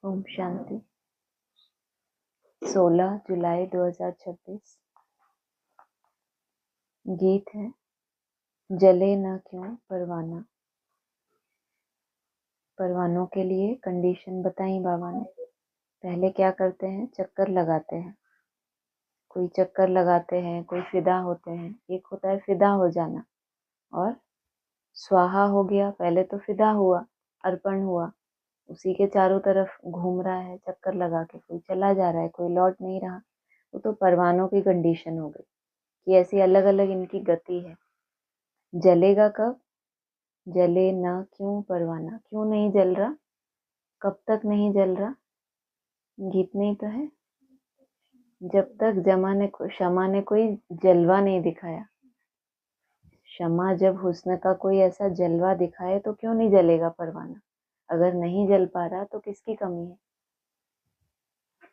ओम शांति। 16 जुलाई 2026। गीत है जले न क्यों परवाना। परवानों के लिए कंडीशन बताई बाबा ने। पहले क्या करते हैं, चक्कर लगाते हैं। कोई चक्कर लगाते हैं, कोई फिदा होते हैं। एक होता है फिदा हो जाना और स्वाहा हो गया। पहले तो फिदा हुआ, अर्पण हुआ, उसी के चारों तरफ घूम रहा है चक्कर लगा के। कोई चला जा रहा है, कोई लौट नहीं रहा। वो तो परवानों की कंडीशन हो गई कि ऐसी अलग अलग इनकी गति है। जलेगा कब? जले ना क्यों परवाना। क्यों नहीं जल रहा, कब तक नहीं जल रहा? गीत में ही तो है, जब तक क्षमा ने कोई जलवा नहीं दिखाया। क्षमा जब हुस्न का कोई ऐसा जलवा दिखाए तो क्यों नहीं जलेगा परवाना। अगर नहीं जल पा रहा तो किसकी कमी है?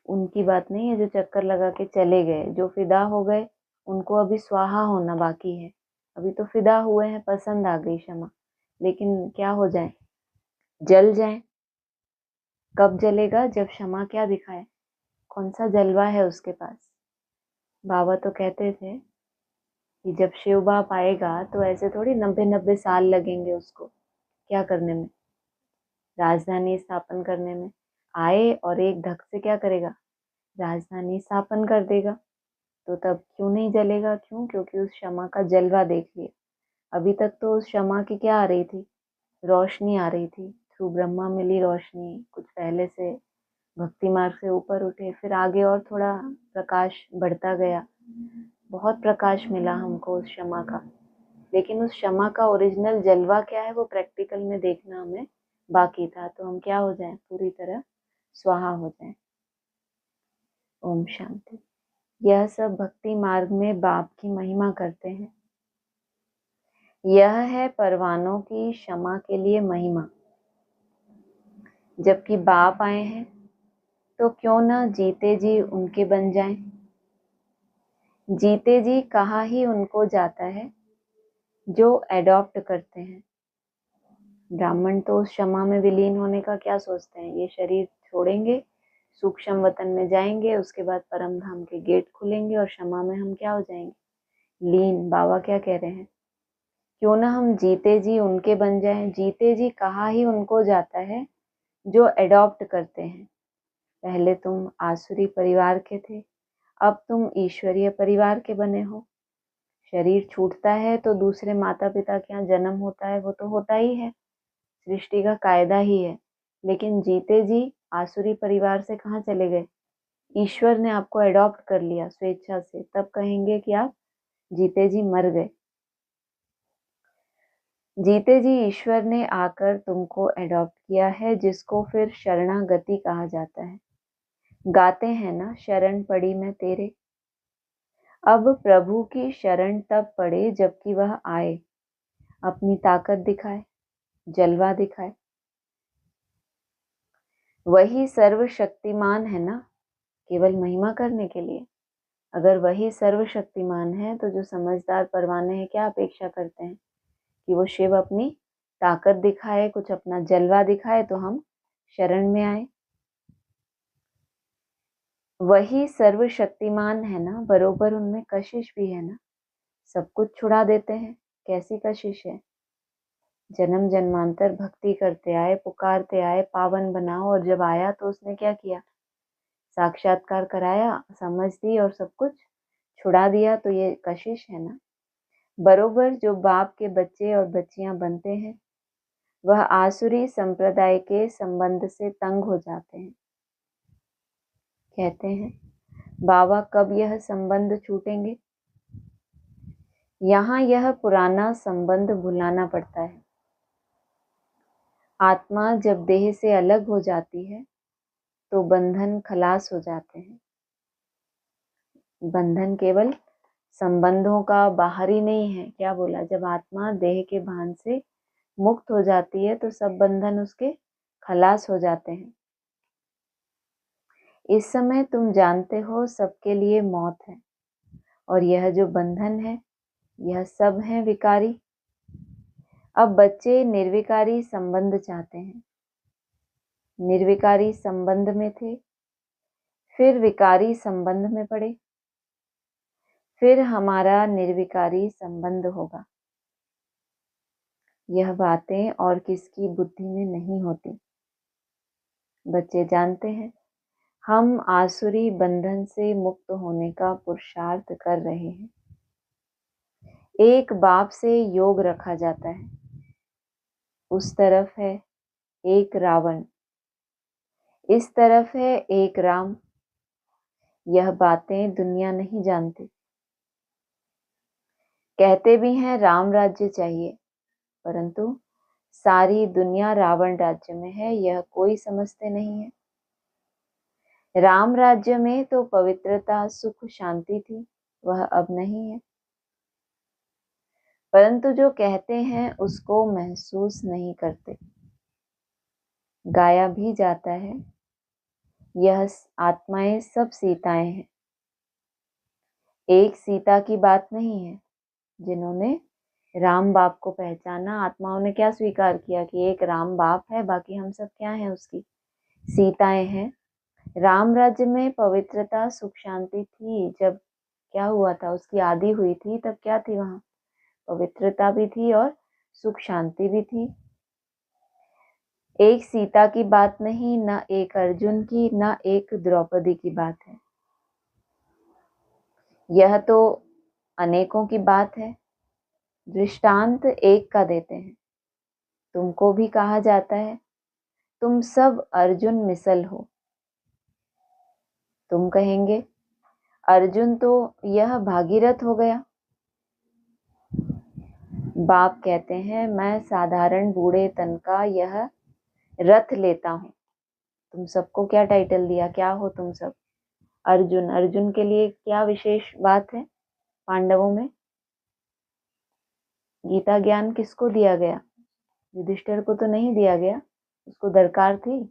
उनकी बात नहीं है जो चक्कर लगा के चले गए। जो फिदा हो गए उनको अभी स्वाहा होना बाकी है। अभी तो फिदा हुए हैं, पसंद आ गई क्षमा, लेकिन क्या हो जाए, जल जाए। कब जलेगा? जब क्षमा क्या दिखाए, कौन सा जलवा है उसके पास। बाबा तो कहते थे कि जब शिव बाप आएगा तो ऐसे थोड़ी 90-90 साल लगेंगे उसको क्या करने में, राजधानी स्थापन करने में। आए और एक धक से क्या करेगा, राजधानी स्थापन कर देगा। तो तब क्यों नहीं जलेगा? क्यों? क्योंकि उस क्षमा का जलवा देख लिया। अभी तक तो उस क्षमा की क्या आ रही थी, रोशनी आ रही थी। थ्रू ब्रह्मा मिली रोशनी। कुछ पहले से भक्ति मार्ग से ऊपर उठे, फिर आगे और थोड़ा प्रकाश बढ़ता गया। बहुत प्रकाश मिला हमको उस क्षमा का, लेकिन उस क्षमा का ओरिजिनल जलवा क्या है वो प्रैक्टिकल में देखना हमें बाकी था। तो हम क्या हो जाएं, पूरी तरह स्वाहा हो जाएं। ओम शांति। यह सब भक्ति मार्ग में बाप की महिमा करते हैं। यह है परवानों की क्षमा के लिए महिमा। जबकि बाप आए हैं तो क्यों न जीते जी उनके बन जाएं। जीते जी कहा ही उनको जाता है जो एडॉप्ट करते हैं। ब्राह्मण तो उस क्षमा में विलीन होने का क्या सोचते हैं, ये शरीर छोड़ेंगे, सूक्ष्म वतन में जाएंगे, उसके बाद परम धाम के गेट खुलेंगे और क्षमा में हम क्या हो जाएंगे, लीन। बाबा क्या कह रहे हैं, क्यों ना हम जीते जी उनके बन जाएं। जीते जी कहा ही उनको जाता है जो एडॉप्ट करते हैं। पहले तुम आसुरी परिवार के थे, अब तुम ईश्वरीय परिवार के बने हो। शरीर छूटता है तो दूसरे माता पिता के यहाँ जन्म होता है, वो तो होता ही है, सृष्टि का कायदा ही है। लेकिन जीते जी आसुरी परिवार से कहाँ चले गए, ईश्वर ने आपको एडॉप्ट कर लिया स्वेच्छा से। तब कहेंगे कि आप जीते जी मर गए। जीते जी ईश्वर ने आकर तुमको एडॉप्ट किया है, जिसको फिर शरणागति कहा जाता है। गाते हैं ना, शरण पड़ी मैं तेरे। अब प्रभु की शरण तब पड़े जबकि वह आए, अपनी ताकत दिखाए, जलवा दिखाए। वही सर्वशक्तिमान है ना, केवल महिमा करने के लिए। अगर वही सर्वशक्तिमान है तो जो समझदार परवाने हैं क्या अपेक्षा करते हैं कि वो शिव अपनी ताकत दिखाए, कुछ अपना जलवा दिखाए तो हम शरण में आए। वही सर्वशक्तिमान है ना, बरोबर उनमें कशिश भी है ना। सब कुछ छुड़ा देते हैं, कैसी कशिश है। जन्म जन्मांतर भक्ति करते आए, पुकारते आए, पावन बनाओ, और जब आया तो उसने क्या किया, साक्षात्कार कराया, समझ दी और सब कुछ छुड़ा दिया। तो ये कशिश है ना। बरोबर जो बाप के बच्चे और बच्चियां बनते हैं वह आसुरी संप्रदाय के संबंध से तंग हो जाते हैं। कहते हैं बाबा कब यह संबंध छूटेंगे। यहाँ यह पुराना संबंध भुलाना पड़ता है। आत्मा जब देह से अलग हो जाती है तो बंधन खलास हो जाते हैं। बंधन केवल संबंधों का बाहरी नहीं है। क्या बोला, जब आत्मा देह के भान से मुक्त हो जाती है तो सब बंधन उसके खलास हो जाते हैं। इस समय तुम जानते हो सबके लिए मौत है, और यह जो बंधन है यह सब है विकारी। अब बच्चे निर्विकारी संबंध चाहते हैं। निर्विकारी संबंध में थे, फिर विकारी संबंध में पड़े, फिर हमारा निर्विकारी संबंध होगा। यह बातें और किसकी बुद्धि में नहीं होती। बच्चे जानते हैं हम आसुरी बंधन से मुक्त होने का पुरुषार्थ कर रहे हैं। एक बाप से योग रखा जाता है, उस तरफ है एक रावण, इस तरफ है एक राम। यह बातें दुनिया नहीं जानती। कहते भी हैं राम राज्य चाहिए, परंतु सारी दुनिया रावण राज्य में है, यह कोई समझते नहीं है। राम राज्य में तो पवित्रता, सुख, शांति थी, वह अब नहीं है। परंतु जो कहते हैं उसको महसूस नहीं करते। गाया भी जाता है, यह आत्माएं सब सीताएं हैं। एक सीता की बात नहीं है। जिन्होंने राम बाप को पहचाना, आत्माओं ने क्या स्वीकार किया कि एक राम बाप है, बाकी हम सब क्या हैं, उसकी सीताएं हैं। राम राज्य में पवित्रता, सुख, शांति थी। जब क्या हुआ था, उसकी आदि हुई थी, तब क्या थी, वहां पवित्रता भी थी और सुख शांति भी थी। एक सीता की बात नहीं, न एक अर्जुन की, न एक द्रौपदी की बात है। यह तो अनेकों की बात है। दृष्टांत एक का देते हैं। तुमको भी कहा जाता है तुम सब अर्जुन मिसल हो। तुम कहेंगे अर्जुन तो यह भागीरथ हो गया। बाप कहते हैं मैं साधारण बूढ़े तन का यह रथ लेता हूं। तुम सबको क्या टाइटल दिया, क्या हो तुम सब? अर्जुन। अर्जुन के लिए क्या विशेष बात है पांडवों में? गीता ज्ञान किसको दिया गया? युधिष्ठिर को तो नहीं दिया गया, उसको दरकार थी।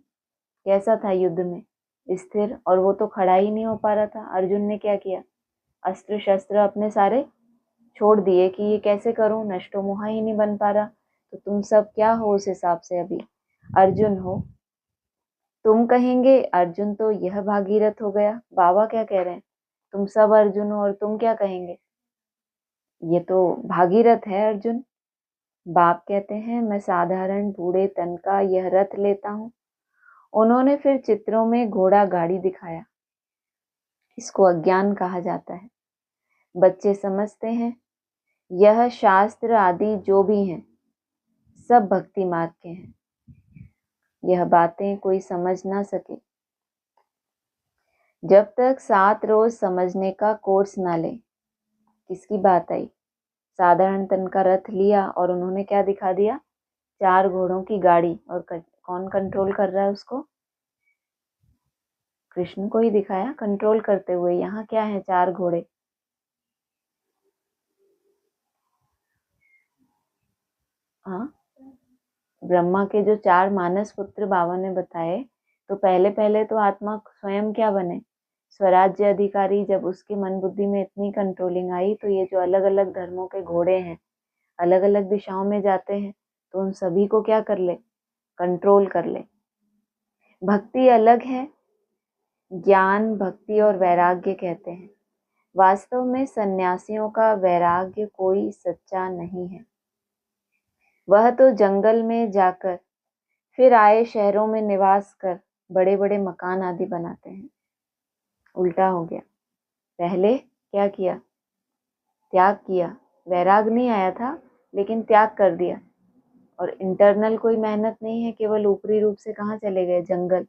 कैसा था युद्ध में? स्थिर, और वो तो खड़ा ही नहीं हो पा रहा था। अर्जुन ने क्या किया? अस्त्र शस्त्र अपने सारे छोड़ दिए कि ये कैसे करूं, नष्टो मोहा ही नहीं बन पा रहा। तो तुम सब क्या हो उस हिसाब से? अभी अर्जुन हो। तुम कहेंगे अर्जुन तो यह भागीरथ हो गया। बाबा क्या कह रहे हैं? तुम सब अर्जुन हो, और तुम क्या कहेंगे? ये तो भागीरथ है अर्जुन। बाप कहते हैं मैं साधारण बूढ़े तन का यह रथ लेता हूं। उन्होंने फिर चित्रों में घोड़ा गाड़ी दिखाया। इसको अज्ञान कहा जाता है। बच्चे समझते हैं यह शास्त्र आदि जो भी हैं सब भक्ति मार्ग के हैं। यह बातें कोई समझ ना सके जब तक 7 रोज समझने का कोर्स ना ले। किसकी बात आई? साधारण तन का रथ लिया और उन्होंने क्या दिखा दिया? 4 घोड़ों की गाड़ी। और कौन कंट्रोल कर रहा है उसको? कृष्ण को ही दिखाया कंट्रोल करते हुए। यहाँ क्या है? 4 घोड़े। हाँ, ब्रह्मा के जो 4 मानस पुत्र बाबा ने बताए, तो पहले पहले तो आत्मा स्वयं क्या बने? स्वराज्य अधिकारी। जब उसकी मन बुद्धि में इतनी कंट्रोलिंग आई, तो ये जो अलग अलग धर्मों के घोड़े हैं, अलग अलग दिशाओं में जाते हैं, तो उन सभी को क्या कर ले? कंट्रोल कर ले। भक्ति अलग है। ज्ञान, भक्ति और वैराग्य कहते हैं। वास्तव में सन्यासियों का वैराग्य कोई सच्चा नहीं है। वह तो जंगल में जाकर फिर आए शहरों में निवास कर बड़े बड़े मकान आदि बनाते हैं। उल्टा हो गया। पहले क्या किया? त्याग किया। वैराग नहीं आया था, लेकिन त्याग कर दिया। और इंटरनल कोई मेहनत नहीं है, केवल ऊपरी रूप से कहाँ चले गए? जंगल।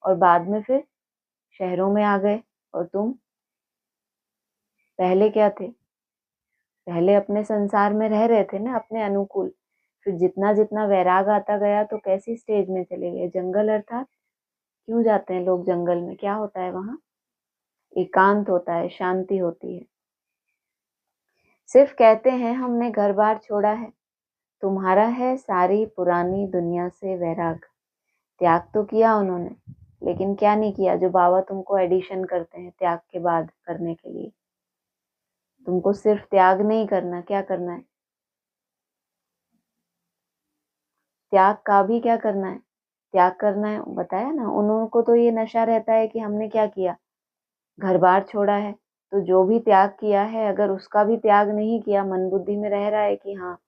और बाद में फिर शहरों में आ गए। और तुम पहले क्या थे? पहले अपने संसार में रह रहे थे ना, अपने अनुकूल। फिर जितना जितना वैराग आता गया, तो कैसी स्टेज में चले गए? जंगल। अर्थात क्यों जाते हैं लोग जंगल में? क्या होता है वहां? एकांत होता है, शांति होती है। सिर्फ कहते हैं हमने घर बार छोड़ा है। तुम्हारा है सारी पुरानी दुनिया से वैराग। त्याग तो किया उन्होंने, लेकिन क्या नहीं किया जो बाबा तुमको एडिशन करते हैं त्याग के बाद करने के लिए। तुमको सिर्फ त्याग नहीं करना, क्या करना है? त्याग का भी क्या करना है? त्याग करना है, बताया ना। उनको तो ये नशा रहता है कि हमने क्या किया, घर बार छोड़ा है। तो जो भी त्याग किया है, अगर उसका भी त्याग नहीं किया, मन बुद्धि में रह रहा है कि हाँ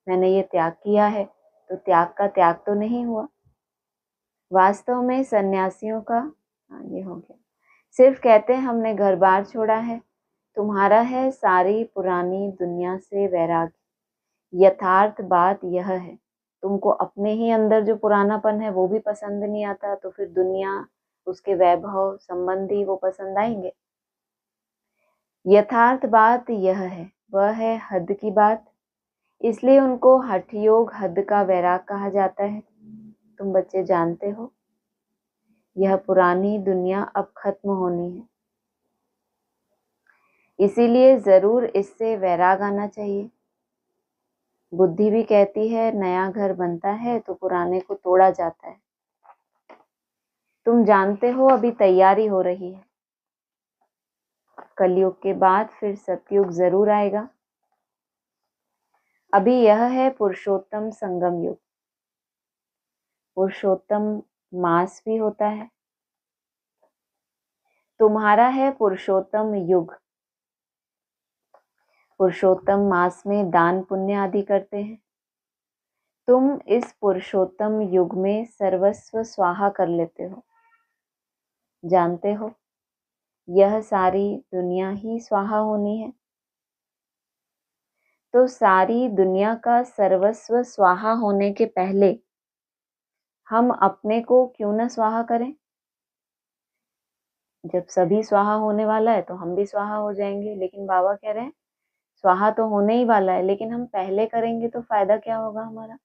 मैंने ये त्याग किया है, तो त्याग का त्याग तो नहीं हुआ। वास्तव में सन्यासियों का, हाँ ये हो गया, सिर्फ कहते हैं हमने घर बार छोड़ा है। तुम्हारा है सारी पुरानी दुनिया से वैराग्य। यथार्थ बात यह है, तुमको अपने ही अंदर जो पुरानापन है वो भी पसंद नहीं आता, तो फिर दुनिया, उसके वैभव संबंधी वो पसंद आएंगे। यथार्थ बात यह है, वह है हद की बात। इसलिए उनको हठ योग हद का वैराग कहा जाता है। तुम बच्चे जानते हो, यह पुरानी दुनिया अब खत्म होनी है, इसीलिए जरूर इससे वैराग आना चाहिए। बुद्धि भी कहती है नया घर बनता है तो पुराने को तोड़ा जाता है। तुम जानते हो अभी तैयारी हो रही है, कलयुग के बाद फिर सतयुग जरूर आएगा। अभी यह है पुरुषोत्तम संगम युग। पुरुषोत्तम मास भी होता है। तुम्हारा है पुरुषोत्तम युग। पुरुषोत्तम मास में दान पुण्य आदि करते हैं। तुम इस पुरुषोत्तम युग में सर्वस्व स्वाहा कर लेते हो। जानते हो यह सारी दुनिया ही स्वाहा होनी है, तो सारी दुनिया का सर्वस्व स्वाहा होने के पहले हम अपने को क्यों न स्वाहा करें। जब सभी स्वाहा होने वाला है तो हम भी स्वाहा हो जाएंगे, लेकिन बाबा कह रहे हैं स्वाहा तो होने ही वाला है, लेकिन हम पहले करेंगे तो फायदा क्या होगा हमारा।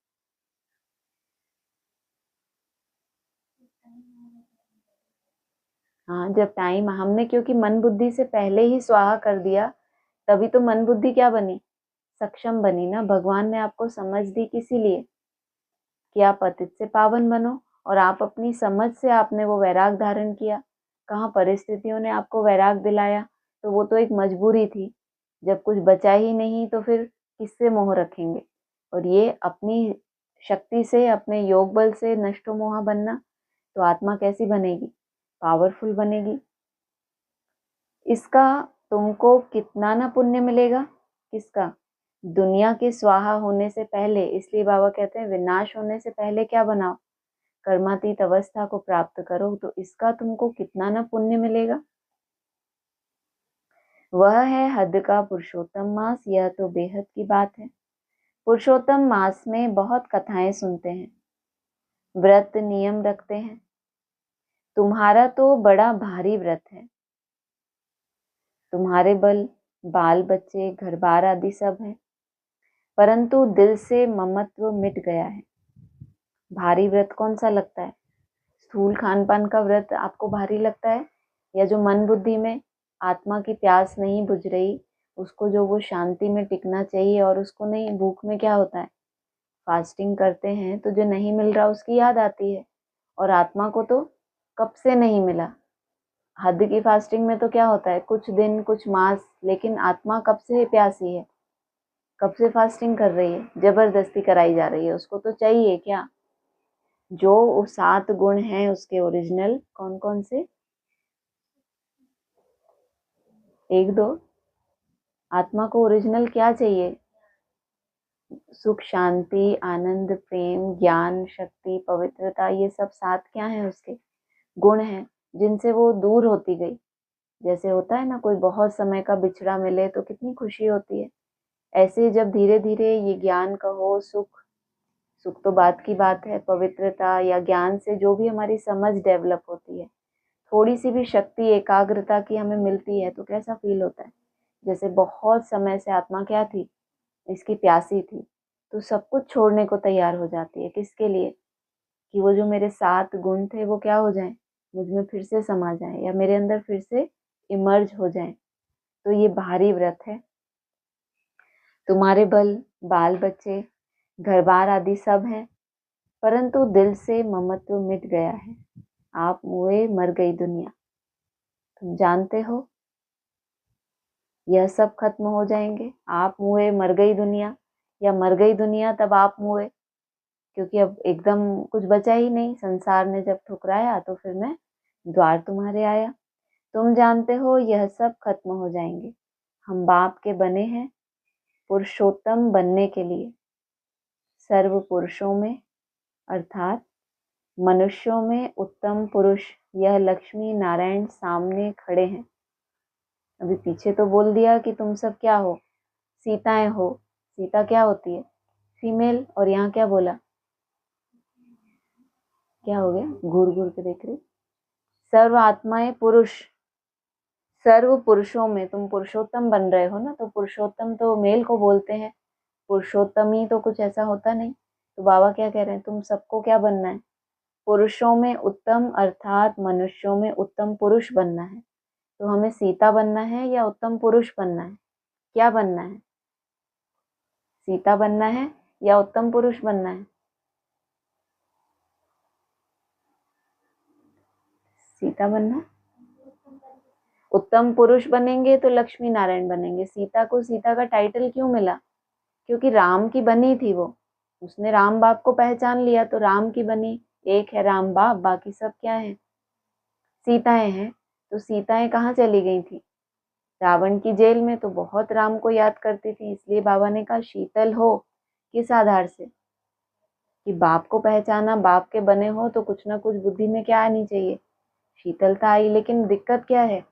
हाँ, जब टाइम हमने, क्योंकि मन बुद्धि से पहले ही स्वाहा कर दिया, तभी तो मन बुद्धि क्या बनी, सक्षम बनी ना। भगवान ने आपको समझ दी किसी लिए कि आप पतित से पावन बनो, और आप अपनी समझ से आपने वो वैराग धारण किया। कहाँ परिस्थितियों ने आपको वैराग दिलाया, तो वो तो एक मजबूरी थी। जब कुछ बचा ही नहीं तो फिर किससे मोह रखेंगे। और ये अपनी शक्ति से, अपने योग बल से नष्टो मोह बनना, तो आत्मा कैसी बनेगी, पावरफुल बनेगी। इसका तुमको कितना ना पुण्य मिलेगा। किसका, दुनिया के स्वाहा होने से पहले। इसलिए बाबा कहते हैं विनाश होने से पहले क्या बनाओ, कर्मातीत अवस्था को प्राप्त करो, तो इसका तुमको कितना ना पुण्य मिलेगा। वह है हद का पुरुषोत्तम मास। यह तो बेहद की बात है। पुरुषोत्तम मास में बहुत कथाएं सुनते हैं, व्रत नियम रखते हैं। तुम्हारा तो बड़ा भारी व्रत है। तुम्हारे बाल बच्चे घर बार आदि सब है, परंतु दिल से ममत्व मिट गया है। भारी व्रत कौन सा लगता है, स्थूल खान पान का व्रत आपको भारी लगता है, या जो मन बुद्धि में आत्मा की प्यास नहीं बुझ रही, उसको जो वो शांति में टिकना चाहिए और उसको नहीं। भूख में क्या होता है, फास्टिंग करते हैं तो जो नहीं मिल रहा उसकी याद आती है, और आत्मा को तो कब से नहीं मिला। हद की फास्टिंग में तो क्या होता है, कुछ दिन कुछ मास, लेकिन आत्मा कब से प्यासी है, कब से फास्टिंग कर रही है, जबरदस्ती कराई जा रही है। उसको तो चाहिए क्या, जो 7 गुण हैं उसके ओरिजिनल, कौन कौन से, एक दो। आत्मा को ओरिजिनल क्या चाहिए, सुख शांति आनंद प्रेम ज्ञान शक्ति पवित्रता, ये सब 7 क्या हैं उसके गुण हैं, जिनसे वो दूर होती गई। जैसे होता है ना, कोई बहुत समय का बिछड़ा मिले तो कितनी खुशी होती है, ऐसे जब धीरे धीरे ये ज्ञान कहो, सुख, सुख तो बात की बात है, पवित्रता या ज्ञान से जो भी हमारी समझ डेवलप होती है, थोड़ी सी भी शक्ति एकाग्रता की हमें मिलती है, तो कैसा फील होता है। जैसे बहुत समय से आत्मा क्या थी, इसकी प्यासी थी, तो सब कुछ छोड़ने को तैयार हो जाती है। किसके लिए, कि वो जो मेरे 7 गुण थे वो क्या हो जाएं, मुझ में फिर से समा जाएं, या मेरे अंदर फिर से इमर्ज हो जाएं। तो ये भारी व्रत है। तुम्हारे बाल बच्चे घर बार आदि सब हैं, परंतु दिल से ममत्व मिट गया है। आप मुए मर गई दुनिया। तुम जानते हो यह सब खत्म हो जाएंगे। आप मुए मर गई दुनिया, या मर गई दुनिया तब आप मुए। क्योंकि अब एकदम कुछ बचा ही नहीं, संसार ने जब ठुकराया तो फिर मैं द्वार तुम्हारे आया। तुम जानते हो यह सब खत्म हो जाएंगे। हम बाप के बने हैं पुरुषोत्तम बनने के लिए। सर्व पुरुषों में अर्थात मनुष्यों में उत्तम पुरुष यह लक्ष्मी नारायण सामने खड़े हैं। अभी पीछे तो बोल दिया कि तुम सब क्या हो, सीताएं हो। सीता क्या होती है? फीमेल। और यहाँ क्या बोला? क्या हो गया? घूर घूर के देख रही। सर्व आत्माएं पुरुष। सर्व पुरुषों में तुम पुरुषोत्तम बन रहे हो ना, तो पुरुषोत्तम तो मेल को बोलते हैं, पुरुषोत्तम ही तो कुछ ऐसा होता नहीं। तो बाबा क्या कह रहे हैं? तुम सबको क्या बनना है? पुरुषों में उत्तम अर्थात मनुष्यों में उत्तम पुरुष बनना है। तो हमें सीता बनना है या उत्तम पुरुष बनना है? क्या बनना है? सीता बनना है या उत्तम पुरुष बनना है? सीता बनना है। उत्तम पुरुष बनेंगे तो लक्ष्मी नारायण बनेंगे। सीता को सीता का टाइटल क्यों मिला? क्योंकि राम की बनी थी वो, उसने राम बाप को पहचान लिया तो राम की बनी। एक है राम बाप, बाकी सब क्या है? सीताएं हैं। तो सीताएं कहाँ चली गई थी? रावण की जेल में। तो बहुत राम को याद करती थी, इसलिए बाबा ने कहा शीतल हो। किस आधार से? कि बाप को पहचाना, बाप के बने हो तो कुछ ना कुछ बुद्धि में क्या आनी चाहिए? शीतलता आई। लेकिन दिक्कत क्या है?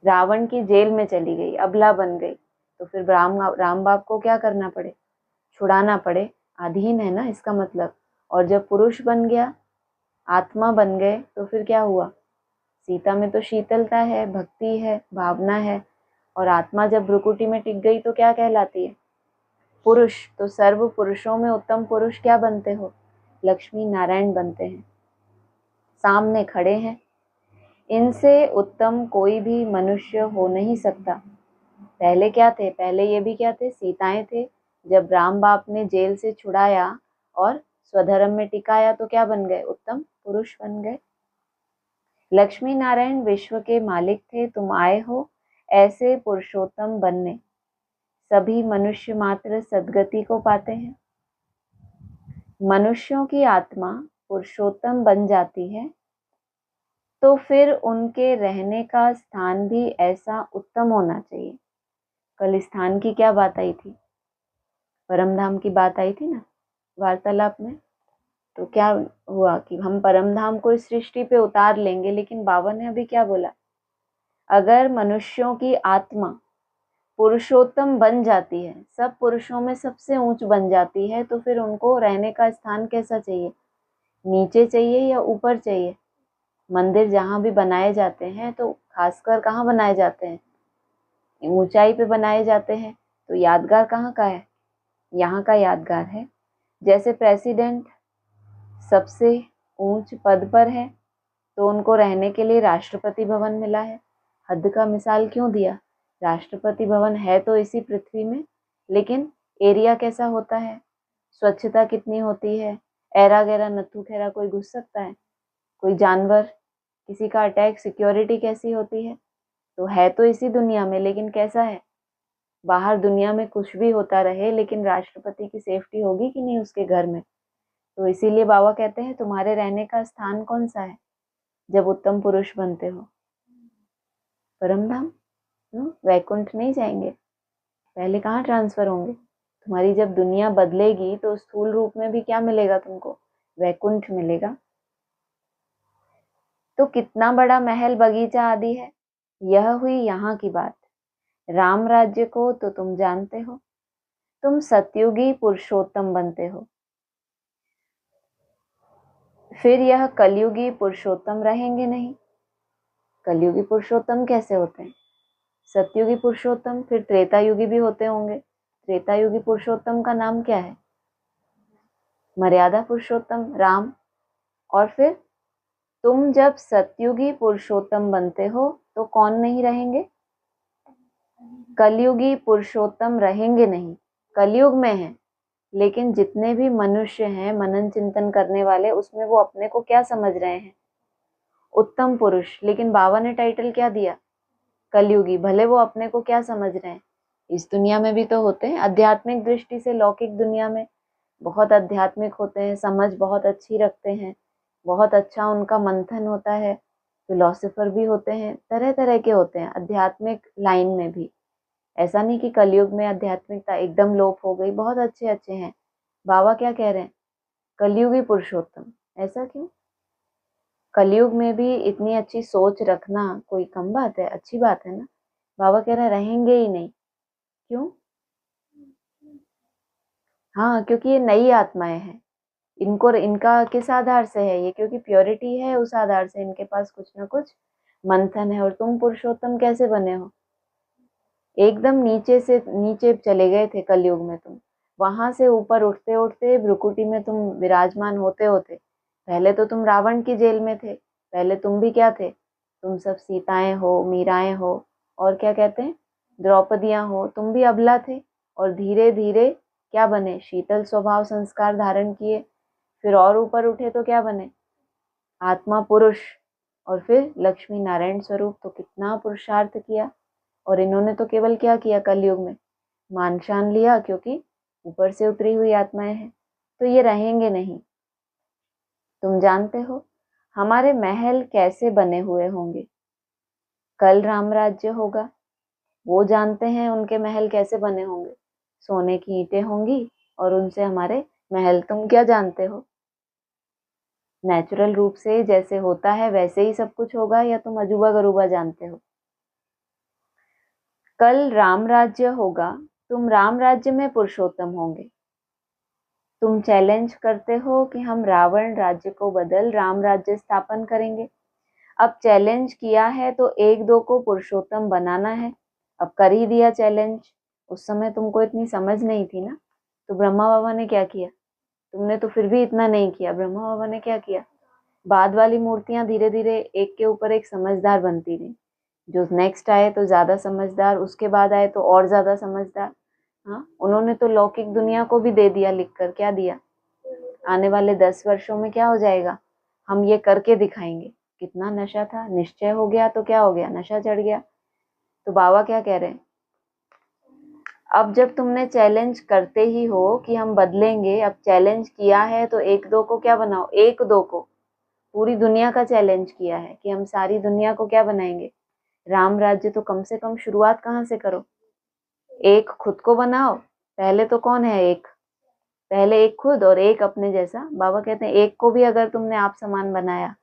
रावण की जेल में चली गई, अबला बन गई, तो फिर राम बाप को क्या करना पड़े? छुड़ाना पड़े। अधीन है ना इसका मतलब। और जब पुरुष बन गया, आत्मा बन गए, तो फिर क्या हुआ? सीता में तो शीतलता है, भक्ति है, भावना है। और आत्मा जब भ्रुकुटी में टिक गई तो क्या कहलाती है? पुरुष। तो सर्व पुरुषों में उत्तम पुरुष क्या बनते हो? लक्ष्मी नारायण बनते हैं, सामने खड़े हैं। इनसे उत्तम कोई भी मनुष्य हो नहीं सकता। पहले क्या थे? पहले ये भी क्या थे? सीताएं थे। जब राम बाप ने जेल से छुड़ाया और स्वधर्म में टिकाया तो क्या बन गए? उत्तम पुरुष बन गए। लक्ष्मी नारायण विश्व के मालिक थे, तुम आए हो ऐसे पुरुषोत्तम बनने। सभी मनुष्य मात्र सद्गति को पाते हैं। मनुष्यों की आत्मा पुरुषोत्तम बन जाती है तो फिर उनके रहने का स्थान भी ऐसा उत्तम होना चाहिए। कल स्थान की क्या बात आई थी? परम धाम की बात आई थी ना वार्तालाप में। तो क्या हुआ कि हम परम धाम को इस सृष्टि पे उतार लेंगे, लेकिन बाबा ने अभी क्या बोला? अगर मनुष्यों की आत्मा पुरुषोत्तम बन जाती है, सब पुरुषों में सबसे ऊंच बन जाती है, तो फिर उनको रहने का स्थान कैसा चाहिए? नीचे चाहिए या ऊपर चाहिए? मंदिर जहाँ भी बनाए जाते हैं तो खासकर कहाँ बनाए जाते हैं? ऊंचाई पे बनाए जाते हैं। तो यादगार कहाँ का है? यहाँ का यादगार है। जैसे प्रेसिडेंट सबसे ऊंच पद पर है तो उनको रहने के लिए राष्ट्रपति भवन मिला है। हद का मिसाल क्यों दिया? राष्ट्रपति भवन है तो इसी पृथ्वी में, लेकिन एरिया कैसा होता है? स्वच्छता कितनी होती है? ऐरा गैरा नत्थू खैरा कोई घुस सकता है? कोई जानवर, किसी का अटैक, सिक्योरिटी कैसी होती है? तो है तो इसी दुनिया में, लेकिन कैसा है? बाहर दुनिया में कुछ भी होता रहे, लेकिन राष्ट्रपति की सेफ्टी होगी कि नहीं उसके घर में? तो इसीलिए बाबा कहते हैं तुम्हारे रहने का स्थान कौन सा है जब उत्तम पुरुष बनते हो? परम धाम। वैकुंठ नहीं जाएंगे? पहले कहाँ ट्रांसफर होंगे? तुम्हारी जब दुनिया बदलेगी तो स्थूल रूप में भी क्या मिलेगा तुमको? वैकुंठ मिलेगा। तो कितना बड़ा महल बगीचा आदि है। यह हुई यहाँ की बात। राम राज्य को तो तुम जानते हो, तुम सतयुगी पुरुषोत्तम बनते हो। फिर यह कलयुगी पुरुषोत्तम रहेंगे नहीं। कलयुगी पुरुषोत्तम कैसे होते हैं? सतयुगी पुरुषोत्तम, फिर त्रेतायुगी भी होते होंगे। त्रेतायुगी पुरुषोत्तम का नाम क्या है? मर्यादा पुरुषोत्तम राम। और फिर तुम जब सतयुगी पुरुषोत्तम बनते हो तो कौन नहीं रहेंगे? कलयुगी पुरुषोत्तम रहेंगे नहीं। कलयुग में है, लेकिन जितने भी मनुष्य हैं मनन चिंतन करने वाले, उसमें वो अपने को क्या समझ रहे हैं? उत्तम पुरुष। लेकिन बाबा ने टाइटल क्या दिया? कलयुगी। भले वो अपने को क्या समझ रहे हैं? इस दुनिया में भी तो होते हैं, आध्यात्मिक दृष्टि से लौकिक दुनिया में बहुत आध्यात्मिक होते हैं, समझ बहुत अच्छी रखते हैं, बहुत अच्छा उनका मंथन होता है, फिलोसोफर भी होते हैं, तरह तरह के होते हैं आध्यात्मिक लाइन में भी। ऐसा नहीं कि कलयुग में आध्यात्मिकता एकदम लोप हो गई, बहुत अच्छे अच्छे हैं। बाबा क्या कह रहे हैं, कलयुगी पुरुषोत्तम। ऐसा क्यों? कलयुग में भी इतनी अच्छी सोच रखना कोई कम बात है, अच्छी बात है ना। बाबा कह रहे हैं रहेंगे ही नहीं। क्यों? हाँ, क्योंकि ये नई आत्माएं हैं। इनको इनका किस आधार से है ये? क्योंकि प्योरिटी है, उस आधार से इनके पास कुछ ना कुछ मंथन है। और तुम पुरुषोत्तम कैसे बने हो? एकदम नीचे से नीचे चले गए थे कलयुग में तुम, वहां से ऊपर उठते उठते भ्रुकुटी में तुम विराजमान होते होते, पहले तो तुम रावण की जेल में थे। पहले तुम भी क्या थे? तुम सब सीताएं हो, मीराएं हो, और क्या कहते हैं, द्रौपदियां हो। तुम भी अबला थे, और धीरे धीरे क्या बने? शीतल स्वभाव संस्कार धारण किए। फिर और ऊपर उठे तो क्या बने? आत्मा पुरुष। और फिर लक्ष्मी नारायण स्वरूप। तो कितना पुरुषार्थ किया। और इन्होंने तो केवल क्या किया कलयुग में? मान शान लिया, क्योंकि ऊपर से उतरी हुई आत्माएं हैं। तो ये रहेंगे नहीं। तुम जानते हो हमारे महल कैसे बने हुए होंगे? कल राम राज्य होगा, वो जानते हैं उनके महल कैसे बने होंगे। सोने की ईंटें होंगी और उनसे हमारे महल। तुम क्या जानते हो? नेचुरल रूप से जैसे होता है वैसे ही सब कुछ होगा, या तुम अजूबा गरूबा जानते हो? कल राम राज्य होगा, तुम राम राज्य में पुरुषोत्तम होंगे। तुम चैलेंज करते हो कि हम रावण राज्य को बदल राम राज्य स्थापन करेंगे। अब चैलेंज किया है तो एक दो को पुरुषोत्तम बनाना है। अब कर ही दिया चैलेंज। उस समय तुमको इतनी समझ नहीं थी ना, तो ब्रह्मा बाबा ने क्या किया? तुमने तो फिर भी इतना नहीं किया। ब्रह्मा बाबा ने क्या किया? बाद वाली मूर्तियां धीरे धीरे एक के ऊपर एक समझदार बनती रही। जो नेक्स्ट आए तो ज्यादा समझदार, उसके बाद आए तो और ज्यादा समझदार। हाँ, उन्होंने तो लौकिक दुनिया को भी दे दिया लिख कर। क्या दिया? आने वाले 10 वर्षों में क्या हो जाएगा, हम ये करके दिखाएंगे। कितना नशा था, निश्चय हो गया तो क्या हो गया? नशा चढ़ गया। तो बाबा क्या कह रहे हैं, अब जब तुमने चैलेंज करते ही हो कि हम बदलेंगे, अब चैलेंज किया है तो एक दो को क्या बनाओ? एक दो को, पूरी दुनिया का चैलेंज किया है कि हम सारी दुनिया को क्या बनाएंगे? राम राज्य। तो कम से कम शुरुआत कहाँ से करो? एक खुद को बनाओ। पहले तो कौन है एक? पहले एक खुद और एक अपने जैसा। बाबा कहते हैं एक को भी अगर तुमने आप समान बनाया,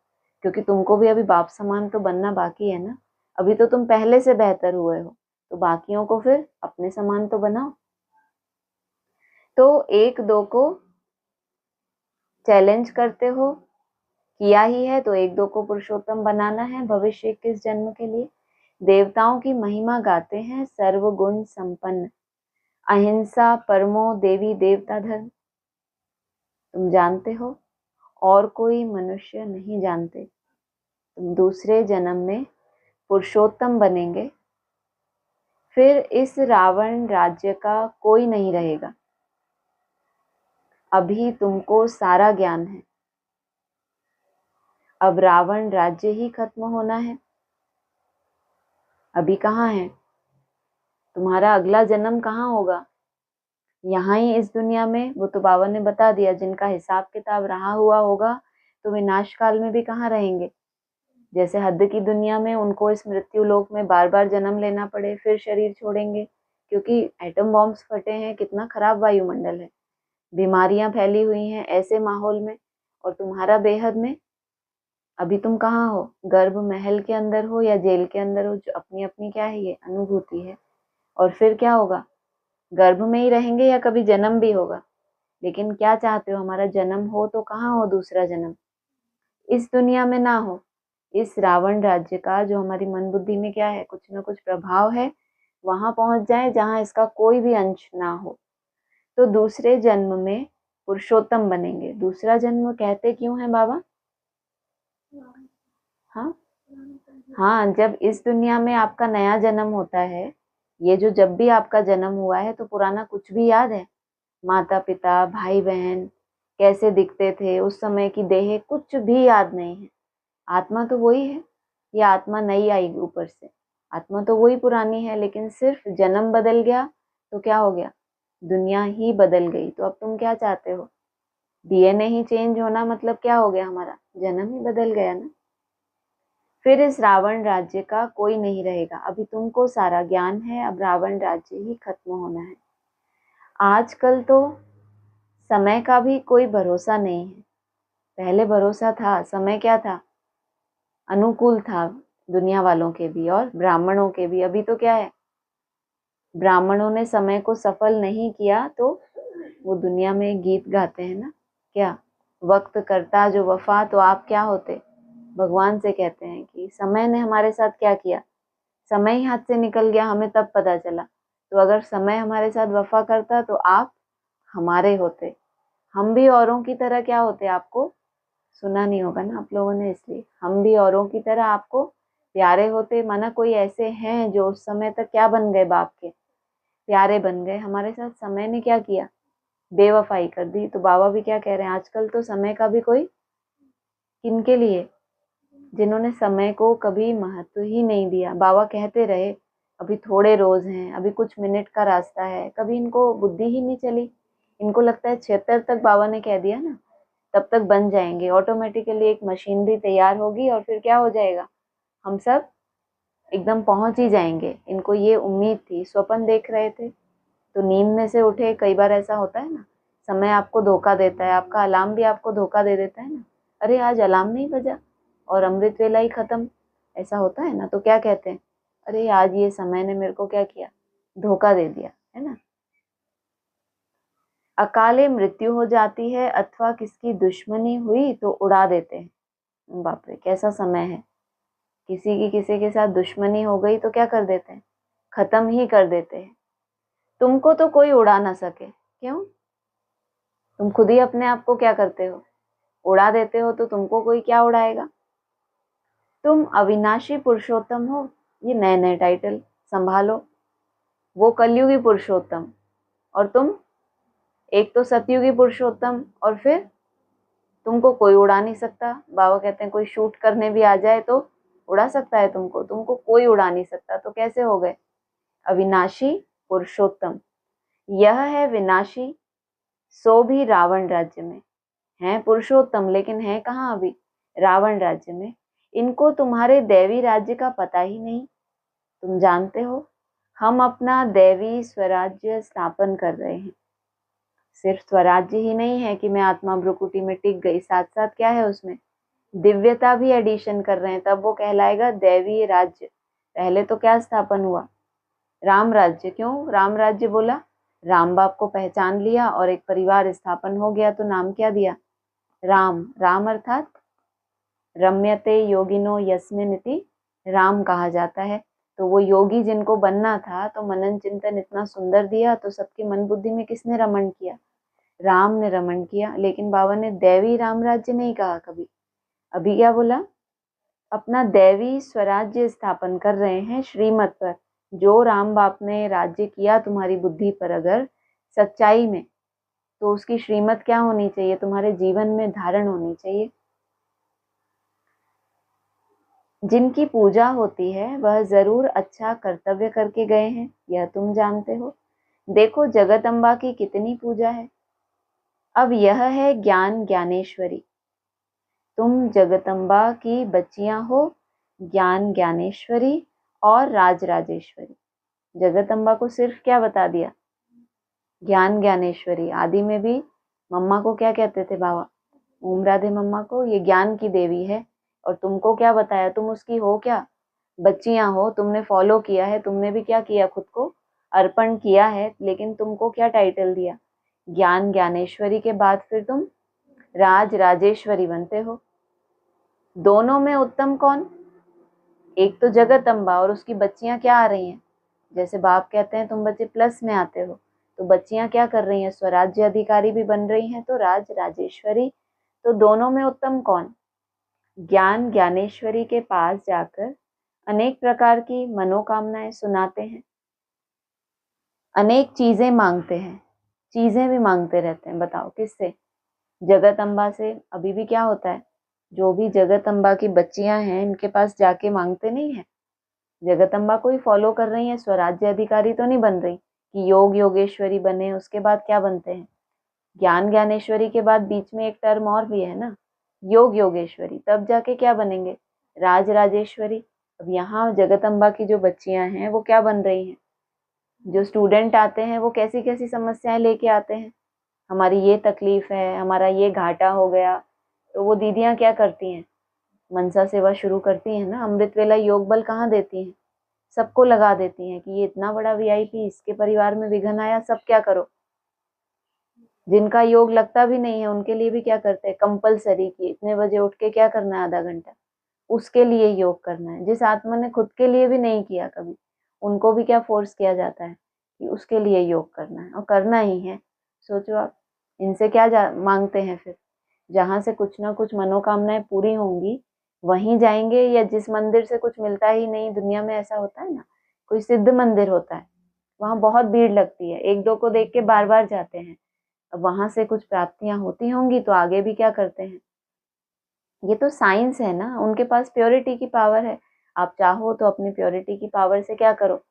क्योंकि तुमको भी अभी बाप समान तो बनना बाकी है ना। अभी तो तुम पहले से बेहतर हुए हो, तो बाकियों को फिर अपने समान तो बनाओ। तो एक दो को चैलेंज करते हो, किया ही है तो एक दो को पुरुषोत्तम बनाना है भविष्य 21 जन्म के लिए। देवताओं की महिमा गाते हैं सर्वगुण संपन्न, अहिंसा परमो देवी देवता धर्म। तुम जानते हो और कोई मनुष्य नहीं जानते, तुम दूसरे जन्म में पुरुषोत्तम बनेंगे। फिर इस रावण राज्य का कोई नहीं रहेगा। अभी तुमको सारा ज्ञान है, अब रावण राज्य ही खत्म होना है। अभी कहाँ है तुम्हारा अगला जन्म? कहाँ होगा? यहाँ ही इस दुनिया में। वो तो बाबा ने बता दिया, जिनका हिसाब किताब रहा हुआ होगा तो विनाश काल में भी कहाँ रहेंगे। जैसे हद की दुनिया में उनको इस मृत्यु लोक में बार बार जन्म लेना पड़े, फिर शरीर छोड़ेंगे, क्योंकि एटम बॉम्ब्स फटे हैं, कितना खराब वायुमंडल है, बीमारियां फैली हुई हैं ऐसे माहौल में। और तुम्हारा बेहद में अभी तुम कहाँ हो? गर्भ महल के अंदर हो या जेल के अंदर हो? जो अपनी अपनी क्या है, ये अनुभूति है। और फिर क्या होगा? गर्भ में ही रहेंगे या कभी जन्म भी होगा? लेकिन क्या चाहते हो, हमारा जन्म हो तो कहाँ हो दूसरा जन्म? इस दुनिया में ना हो, इस रावण राज्य का जो हमारी मन बुद्धि में क्या है, कुछ ना कुछ प्रभाव है, वहां पहुंच जाए जहां इसका कोई भी अंश ना हो। तो दूसरे जन्म में पुरुषोत्तम बनेंगे। दूसरा जन्म कहते क्यों है बाबा? हाँ हाँ, जब इस दुनिया में आपका नया जन्म होता है, ये जो जब भी आपका जन्म हुआ है तो पुराना कुछ भी याद है? माता पिता, भाई बहन कैसे दिखते थे, उस समय की देह, कुछ भी याद नहीं है। आत्मा तो वही है। ये आत्मा नई आई ऊपर से, आत्मा तो वही पुरानी है, लेकिन सिर्फ जन्म बदल गया तो क्या हो गया? दुनिया ही बदल गई। तो अब तुम क्या चाहते हो? डीएनए ही चेंज होना मतलब क्या हो गया? हमारा जन्म ही बदल गया ना। फिर इस रावण राज्य का कोई नहीं रहेगा। अभी तुमको सारा ज्ञान है, अब रावण राज्य ही खत्म होना है। आजकल तो समय का भी कोई भरोसा नहीं है। पहले भरोसा था, समय क्या था? अनुकूल था दुनिया वालों के भी और ब्राह्मणों के भी। अभी तो क्या है? ब्राह्मणों ने समय को सफल नहीं किया तो वो दुनिया में गीत गाते हैं ना, क्या वक्त करता जो वफा। तो आप क्या होते? भगवान से कहते हैं कि समय ने हमारे साथ क्या किया, समय ही हाथ से निकल गया, हमें तब पता चला। तो अगर समय हमारे साथ वफा करता तो आप हमारे होते, हम भी औरों की तरह क्या होते? आपको सुना नहीं होगा ना आप लोगों ने, इसलिए हम भी औरों की तरह आपको प्यारे होते। माना कोई ऐसे हैं जो उस समय तक क्या बन गए, बाप के प्यारे बन गए। हमारे साथ समय ने क्या किया? बेवफाई कर दी। तो बाबा भी क्या कह रहे हैं, आजकल तो समय का भी कोई, किनके लिए? जिन्होंने समय को कभी महत्व ही नहीं दिया। बाबा कहते रहे अभी थोड़े रोज हैं, अभी कुछ मिनट का रास्ता है, कभी इनको बुद्धि ही नहीं चली। इनको लगता है 76 तक बाबा ने कह दिया ना, तब तक बन जाएंगे ऑटोमेटिकली, एक मशीनरी तैयार होगी और फिर क्या हो जाएगा, हम सब एकदम पहुंच ही जाएंगे। इनको ये उम्मीद थी, स्वप्न देख रहे थे तो नींद में से उठे। कई बार ऐसा होता है ना, समय आपको धोखा देता है, आपका अलार्म भी आपको धोखा दे देता है ना। अरे आज अलार्म नहीं बजा और अमृत वेला ही खत्म, ऐसा होता है ना। तो क्या कहते हैं, अरे आज ये समय ने मेरे को क्या किया, धोखा दे दिया, है ना। अकाले मृत्यु हो जाती है अथवा किसकी दुश्मनी हुई तो उड़ा देते हैं। बाप रे कैसा समय है, किसी की किसी के साथ दुश्मनी हो गई तो क्या कर देते हैं, खत्म ही कर देते हैं। तुमको तो कोई उड़ा ना सके, क्यों? तुम खुद ही अपने आप को क्या करते हो, उड़ा देते हो। तो तुमको कोई क्या उड़ाएगा? तुम अविनाशी पुरुषोत्तम हो। ये नए नए टाइटल संभालो। वो कलयुगी पुरुषोत्तम और तुम एक तो सतयुगी पुरुषोत्तम, और फिर तुमको कोई उड़ा नहीं सकता। बाबा कहते हैं कोई शूट करने भी आ जाए तो उड़ा सकता है तुमको, तुमको कोई उड़ा नहीं सकता। तो कैसे हो गए अविनाशी पुरुषोत्तम? यह है विनाशी, सो भी रावण राज्य में है पुरुषोत्तम, लेकिन है कहाँ अभी? रावण राज्य में। इनको तुम्हारे दैवी राज्य का पता ही नहीं। तुम जानते हो हम अपना दैवी स्वराज्य स्थापन कर रहे हैं। सिर्फ स्वराज्य ही नहीं है कि मैं आत्मा भ्रुकुटी में टिक गई, साथ साथ क्या है उसमें, दिव्यता भी एडिशन कर रहे हैं, तब वो कहलाएगा दैवी राज्य। पहले तो क्या स्थापन हुआ, राम राज्य। क्यों राम राज्य बोला? राम बाप को पहचान लिया और एक परिवार स्थापन हो गया, तो नाम क्या दिया, राम। राम अर्थात रम्यते योगिनो यस्मिन इति राम कहा जाता है। तो वो योगी जिनको बनना था, तो मनन चिंतन इतना सुंदर दिया, तो सबके मन बुद्धि में किसने रमण किया, राम ने रमण किया। लेकिन बाबा ने दैवी राम राज्य नहीं कहा कभी। अभी क्या बोला, अपना दैवी स्वराज्य स्थापन कर रहे हैं श्रीमत पर। जो राम बाप ने राज्य किया तुम्हारी बुद्धि पर, अगर सच्चाई में, तो उसकी श्रीमत क्या होनी चाहिए, तुम्हारे जीवन में धारण होनी चाहिए। जिनकी पूजा होती है वह जरूर अच्छा कर्तव्य करके गए हैं, यह तुम जानते हो। देखो जगदम्बा की कितनी पूजा है। अब यह है ज्ञान ज्ञानेश्वरी। तुम जगदम्बा की बच्चियां हो, ज्ञान ज्ञानेश्वरी और राज राजेश्वरी। जगदम्बा को सिर्फ क्या बता दिया, ज्ञान ज्ञानेश्वरी। आदि में भी मम्मा को क्या कहते थे बाबा, ओम राधे मम्मा को, ये ज्ञान की देवी है। और तुमको क्या बताया, तुम उसकी हो क्या, बच्चियां हो। तुमने फॉलो किया है, तुमने भी क्या किया, खुद को अर्पण किया है। लेकिन तुमको क्या टाइटल दिया, ज्ञान ज्ञानेश्वरी के बाद फिर तुम राज राजेश्वरी बनते हो। दोनों में उत्तम कौन, एक तो जगदम्बा और उसकी बच्चियां क्या आ रही हैं, जैसे बाप कहते हैं तुम बच्चे प्लस में आते हो, तो बच्चियां क्या कर रही हैं, स्वराज्य अधिकारी भी बन रही हैं, तो राज राजेश्वरी। तो दोनों में उत्तम कौन, ज्ञान ज्ञानेश्वरी के पास जाकर अनेक प्रकार की मनोकामनाएं सुनाते हैं, अनेक चीजें मांगते हैं, चीजें भी मांगते रहते हैं। बताओ किससे, जगत अम्बा से। अभी भी क्या होता है, जो भी जगत अम्बा की बच्चियां हैं इनके पास जाके मांगते नहीं है, जगत अम्बा को ही फॉलो कर रही है, स्वराज्य अधिकारी तो नहीं बन रही। कि योग योगेश्वरी बने, उसके बाद क्या बनते हैं? ज्ञान ज्ञानेश्वरी के बाद बीच में एक टर्म और भी है ना, योग योगेश्वरी, तब जाके क्या बनेंगे? राज राजेश्वरी। अब यहाँ जगदम्बा की जो बच्चियां हैं वो क्या बन रही हैं? जो स्टूडेंट आते हैं वो कैसी कैसी समस्याएं लेके आते हैं, हमारी ये तकलीफ है, हमारा ये घाटा हो गया, तो वो दीदियां क्या करती हैं? मनसा सेवा शुरू करती हैं ना, अमृत वेला योग बल कहाँ देती हैं? सबको लगा देती हैं कि ये इतना बड़ा वीआईपी, इसके परिवार में विघन आया, सब क्या करो। जिनका योग लगता भी नहीं है उनके लिए भी क्या करते हैं? कंपलसरी कि इतने बजे उठ के क्या करना है, आधा घंटा उसके लिए योग करना है। जिस आत्मा ने खुद के लिए भी नहीं किया कभी, उनको भी क्या फोर्स किया जाता है कि उसके लिए योग करना है, और करना ही है। सोचो आप, इनसे क्या मांगते हैं फिर? जहाँ से कुछ ना कुछ मनोकामनाएं पूरी होंगी वहीं जाएंगे, या जिस मंदिर से कुछ मिलता ही नहीं, दुनिया में ऐसा होता है ना, कोई सिद्ध मंदिर होता है, वहां बहुत भीड़ लगती है, एक दो को देख के बार बार जाते हैं। अब वहां से कुछ प्राप्तियां होती होंगी तो आगे भी क्या करते हैं? ये तो साइंस है ना, उनके पास प्योरिटी की पावर है। आप चाहो तो अपनी प्योरिटी की पावर से क्या करो?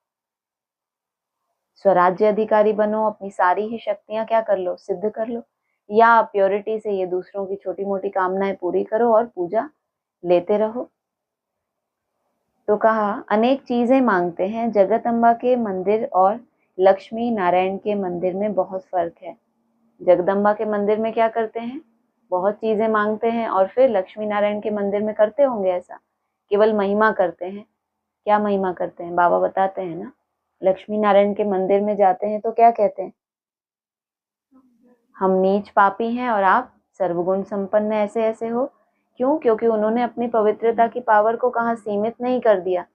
स्वराज्य अधिकारी बनो, अपनी सारी ही शक्तियां क्या कर लो? सिद्ध कर लो। या प्योरिटी से ये दूसरों की छोटी मोटी कामनाएं पूरी करो और पूजा लेते रहो। तो कहा अनेक चीजें मांगते हैं। जगदम्बा के मंदिर और लक्ष्मी नारायण के मंदिर में बहुत फर्क है। जगदम्बा के मंदिर में क्या करते हैं? बहुत चीजें मांगते हैं, और फिर लक्ष्मी नारायण के मंदिर में करते होंगे ऐसा? केवल महिमा करते हैं। क्या महिमा करते हैं? बाबा बताते हैं ना, लक्ष्मी नारायण के मंदिर में जाते हैं तो क्या कहते हैं? हम नीच पापी हैं और आप सर्वगुण संपन्न ऐसे ऐसे हो। क्यों? क्योंकि उन्होंने अपनी पवित्रता की पावर को कहाँ सीमित नहीं कर दिया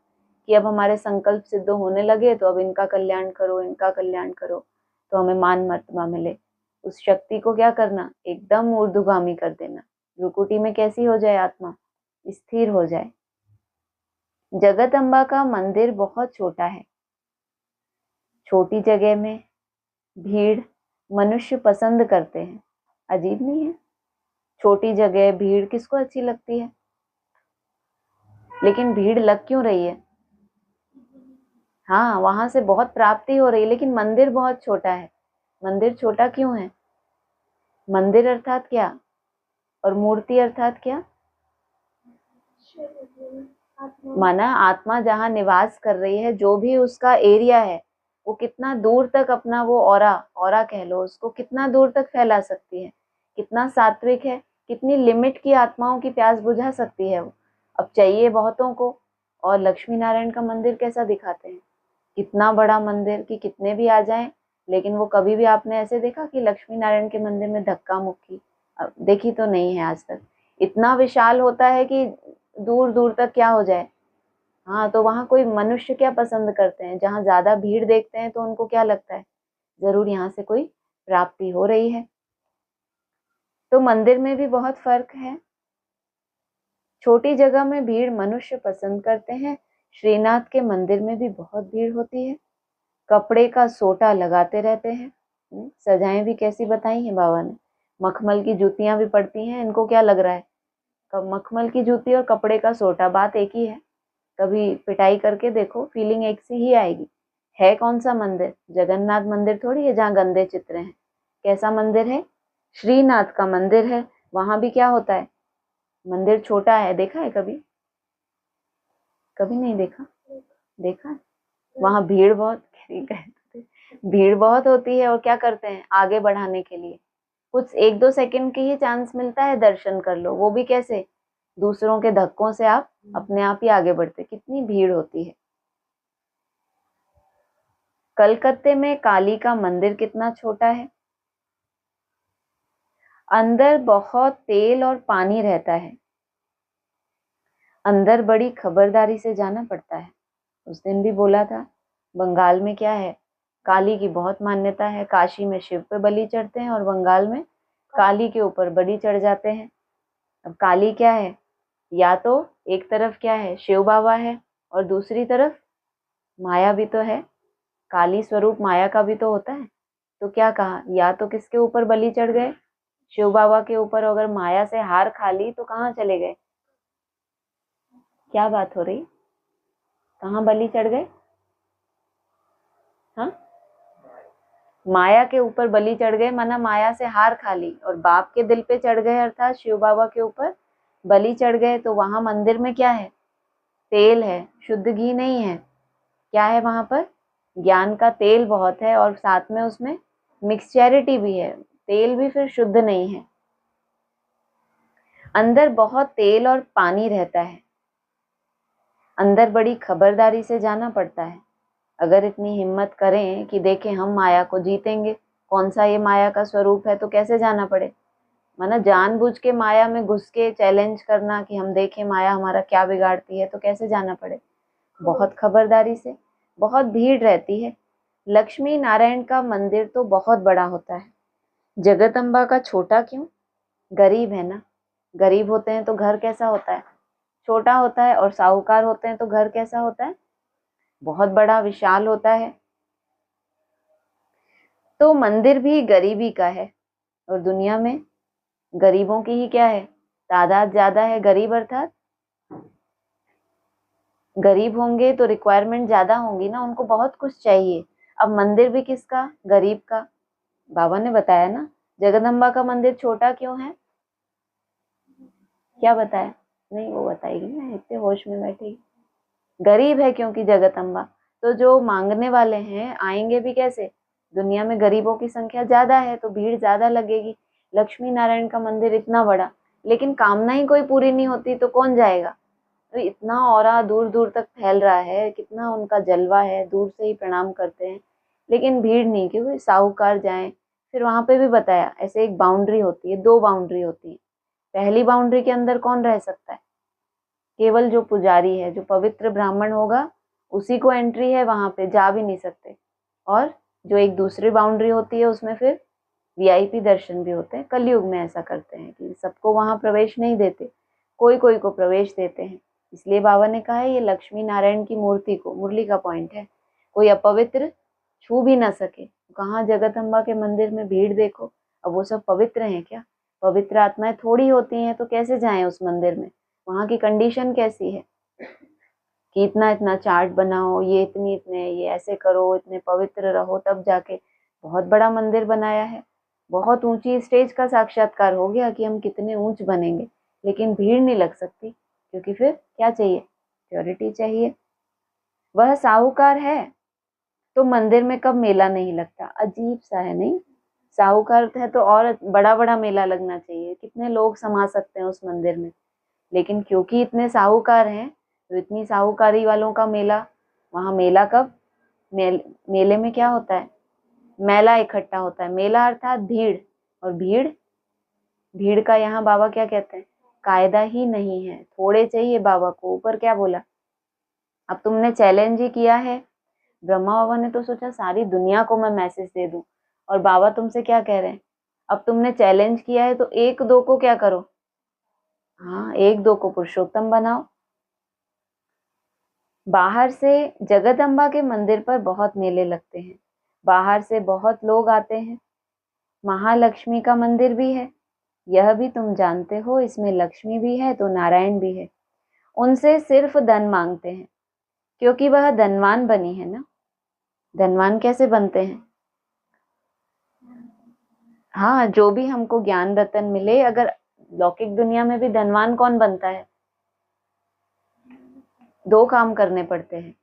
कि अब हमारे संकल्प सिद्ध होने लगे तो अब इनका कल्याण करो, इनका कल्याण करो तो हमें मान मर्तबा मिले। उस शक्ति को क्या करना? एकदम ऊर्ध्वगामी कर देना। रुकुटी में कैसी हो जाए आत्मा? स्थिर हो जाए। जगदम्बा का मंदिर बहुत छोटा है। छोटी जगह में भीड़ मनुष्य पसंद करते हैं। अजीब नहीं है? छोटी जगह, भीड़ किसको अच्छी लगती है? लेकिन भीड़ लग क्यों रही है? हाँ, वहां से बहुत प्राप्ति हो रही है, लेकिन मंदिर बहुत छोटा है। मंदिर छोटा क्यों है? मंदिर अर्थात क्या, और मूर्ति अर्थात क्या? माना आत्मा जहाँ निवास कर रही है, जो भी उसका एरिया है, वो कितना दूर तक अपना वो ऑरा कह लो उसको, कितना दूर तक फैला सकती है, कितना सात्विक है, कितनी लिमिट की आत्माओं की प्यास बुझा सकती है वो। अब चाहिए बहुतों को। और लक्ष्मी नारायण का मंदिर कैसा दिखाते हैं? कितना बड़ा मंदिर कि कितने भी आ जाएं, लेकिन वो कभी भी आपने ऐसे देखा कि लक्ष्मी नारायण के मंदिर में धक्का मुक्की देखी तो नहीं है आज तक। इतना विशाल होता है कि दूर दूर तक क्या हो जाए। हाँ, तो वहां कोई मनुष्य क्या पसंद करते हैं? जहाँ ज्यादा भीड़ देखते हैं तो उनको क्या लगता है? जरूर यहाँ से कोई प्राप्ति हो रही है। तो मंदिर में भी बहुत फर्क है। छोटी जगह में भीड़ मनुष्य पसंद करते हैं। श्रीनाथ के मंदिर में भी बहुत भीड़ होती है। कपड़े का सोटा लगाते रहते हैं। सजाएं भी कैसी बताई हैं बाबा ने। मखमल की जूतियां भी पड़ती हैं। इनको क्या लग रहा है? मखमल की जूती और कपड़े का सोटा बात एक ही है। कभी पिटाई करके देखो, फीलिंग एक सी ही आएगी। है कौन सा मंदिर? जगन्नाथ मंदिर थोड़ी है जहाँ गंदे चित्र हैं। कैसा मंदिर है? श्रीनाथ का मंदिर है। वहां भी क्या होता है? मंदिर छोटा है। देखा है कभी? कभी नहीं देखा? देखा है? वहां भीड़ बहुत भीड़ बहुत होती है, और क्या करते हैं? आगे बढ़ाने के लिए कुछ एक दो सेकंड की ही चांस मिलता है, दर्शन कर लो, वो भी कैसे? दूसरों के धक्कों से आप अपने आप ही आगे बढ़ते। कितनी भीड़ होती है। कलकत्ते में काली का मंदिर कितना छोटा है। अंदर बहुत तेल और पानी रहता है। अंदर बड़ी खबरदारी से जाना पड़ता है। उस दिन भी बोला था, बंगाल में क्या है? काली की बहुत मान्यता है। काशी में शिव पे बलि चढ़ते हैं और बंगाल में काली के ऊपर बलि चढ़ जाते हैं। अब काली क्या है? या तो एक तरफ क्या है? शिव बाबा है, और दूसरी तरफ माया भी तो है। काली स्वरूप माया का भी तो होता है। तो क्या कहा? या तो किसके ऊपर बलि चढ़ गए? शिव बाबा के ऊपर। अगर माया से हार खा ली तो कहाँ चले गए? क्या बात हो रही? कहाँ बलि चढ़ गए? हाँ, माया के ऊपर बलि चढ़ गए, माना माया से हार खा ली, और बाप के दिल पे चढ़ गए अर्थात शिव बाबा के ऊपर बलि चढ़ गए। तो वहां मंदिर में क्या है? तेल है, शुद्ध घी नहीं है। क्या है वहां पर? ज्ञान का तेल बहुत है, और साथ में उसमें मिक्सचैरिटी भी है। तेल भी फिर शुद्ध नहीं है। अंदर बहुत तेल और पानी रहता है। अंदर बड़ी खबरदारी से जाना पड़ता है। अगर इतनी हिम्मत करें कि देखें हम माया को जीतेंगे, कौन सा ये माया का स्वरूप है, तो कैसे जाना पड़े? माना जानबूझ के माया में घुस के चैलेंज करना कि हम देखें माया हमारा क्या बिगाड़ती है, तो कैसे जाना पड़े? बहुत खबरदारी से। बहुत भीड़ रहती है। लक्ष्मी नारायण का मंदिर तो बहुत बड़ा होता है। जगदम्बा का छोटा क्यों? गरीब है ना। गरीब होते हैं तो घर कैसा होता है? छोटा होता है। और साहूकार होते हैं तो घर कैसा होता है? बहुत बड़ा विशाल होता है। तो मंदिर भी गरीबी का है। और दुनिया में गरीबों की ही क्या है? तादाद ज्यादा है। गरीब अर्थात गरीब होंगे तो रिक्वायरमेंट ज्यादा होंगी ना, उनको बहुत कुछ चाहिए। अब मंदिर भी किसका? गरीब का। बाबा ने बताया ना, जगदम्बा का मंदिर छोटा क्यों है? क्या बताया? नहीं, वो बताएगी ना, इतने होश में बैठेगी। गरीब है क्योंकि जगदम्बा। तो जो मांगने वाले हैं आएंगे भी कैसे? दुनिया में गरीबों की संख्या ज्यादा है तो भीड़ ज्यादा लगेगी। लक्ष्मी नारायण का मंदिर इतना बड़ा, लेकिन कामना ही कोई पूरी नहीं होती तो कौन जाएगा? तो इतना औरा दूर दूर तक फैल रहा है, कितना उनका जलवा है, दूर से ही प्रणाम करते हैं, लेकिन भीड़ नहीं। क्योंकि साहूकार जाएं। फिर वहां पे भी बताया, ऐसे एक बाउंड्री होती है, 2 बाउंड्री होती है। पहली बाउंड्री के अंदर कौन रह सकता है? केवल जो पुजारी है, जो पवित्र ब्राह्मण होगा, उसी को एंट्री है, वहां पे जा भी नहीं सकते। और जो एक दूसरी बाउंड्री होती है उसमें फिर वीआईपी दर्शन भी होते हैं। कलयुग में ऐसा करते हैं कि सबको वहां प्रवेश नहीं देते, कोई कोई को प्रवेश देते हैं। इसलिए बाबा ने कहा है ये लक्ष्मी नारायण की मूर्ति को, मुरली का पॉइंट है, कोई अपवित्र छू भी ना सके। कहाँ जगदम्बा के मंदिर में भीड़ देखो। अब वो सब पवित्र हैं क्या? पवित्र आत्माएं थोड़ी होती हैं, तो कैसे जाएं उस मंदिर में? वहां की कंडीशन कैसी है कि इतना इतना चार्ट बनाओ, ये इतनी इतने, ये ऐसे करो, इतने पवित्र रहो, तब जाके। बहुत बड़ा मंदिर बनाया है। बहुत ऊंची स्टेज का साक्षात्कार हो गया कि हम कितने ऊंच बनेंगे, लेकिन भीड़ नहीं लग सकती, क्योंकि फिर क्या चाहिए? प्योरिटी चाहिए। वह साहूकार है तो मंदिर में कब मेला नहीं लगता? अजीब सा है नहीं? साहूकार है तो और बड़ा बड़ा मेला लगना चाहिए, कितने लोग समा सकते हैं उस मंदिर में। लेकिन क्योंकि इतने साहूकार हैं तो इतनी साहूकारी वालों का मेला। वहां मेला कब? मेले में क्या होता है? मेला इकट्ठा होता है। मेला अर्थात भीड़। और भीड़, भीड़ का यहाँ बाबा क्या कहते हैं? कायदा ही नहीं है, थोड़े चाहिए बाबा को। ऊपर क्या बोला? अब तुमने चैलेंज ही किया है। ब्रह्मा बाबा ने तो सोचा सारी दुनिया को मैं मैसेज दे दूं, और बाबा तुमसे क्या कह रहे हैं? अब तुमने चैलेंज किया है तो एक दो को क्या करो? हाँ, एक दो को पुरुषोत्तम बनाओ। बाहर से जगदम्बा के मंदिर पर बहुत मेले लगते हैं, बाहर से बहुत लोग आते हैं। महालक्ष्मी का मंदिर भी है, यह भी तुम जानते हो। इसमें लक्ष्मी भी है तो नारायण भी है। उनसे सिर्फ धन मांगते हैं, क्योंकि वह धनवान बनी है ना। धनवान कैसे बनते हैं? हाँ, जो भी हमको ज्ञान रतन मिले, अगर लौकिक दुनिया में भी धनवान कौन बनता है? 2 काम करने पड़ते हैं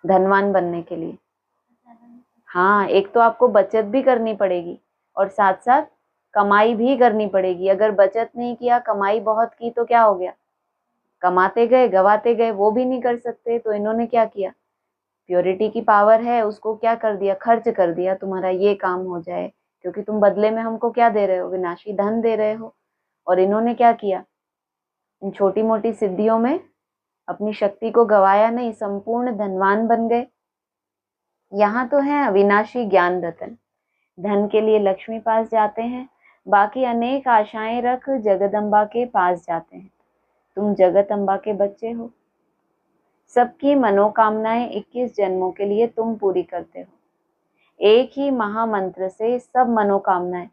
धनवान बनने के लिए। हाँ, एक तो आपको बचत भी करनी पड़ेगी, और साथ साथ कमाई भी करनी पड़ेगी। अगर बचत नहीं किया, कमाई बहुत की, तो क्या हो गया? कमाते गए गवाते गए, वो भी नहीं कर सकते। तो इन्होंने क्या किया? प्योरिटी की पावर है, उसको क्या कर दिया? खर्च कर दिया, तुम्हारा ये काम हो जाए। क्योंकि तुम बदले में हमको क्या दे रहे हो? विनाशी धन दे रहे हो। और इन्होंने क्या किया? इन छोटी मोटी सिद्धियों में अपनी शक्ति को गवाया नहीं, संपूर्ण धनवान बन गए। यहाँ तो है अविनाशी ज्ञान रतन। धन के लिए लक्ष्मी पास जाते हैं, बाकी अनेक आशाएं रख जगदम्बा के पास जाते हैं। तुम जगदम्बा के बच्चे हो। सबकी मनोकामनाएं 21 जन्मों के लिए तुम पूरी करते हो। एक ही महामंत्र से सब मनोकामनाएं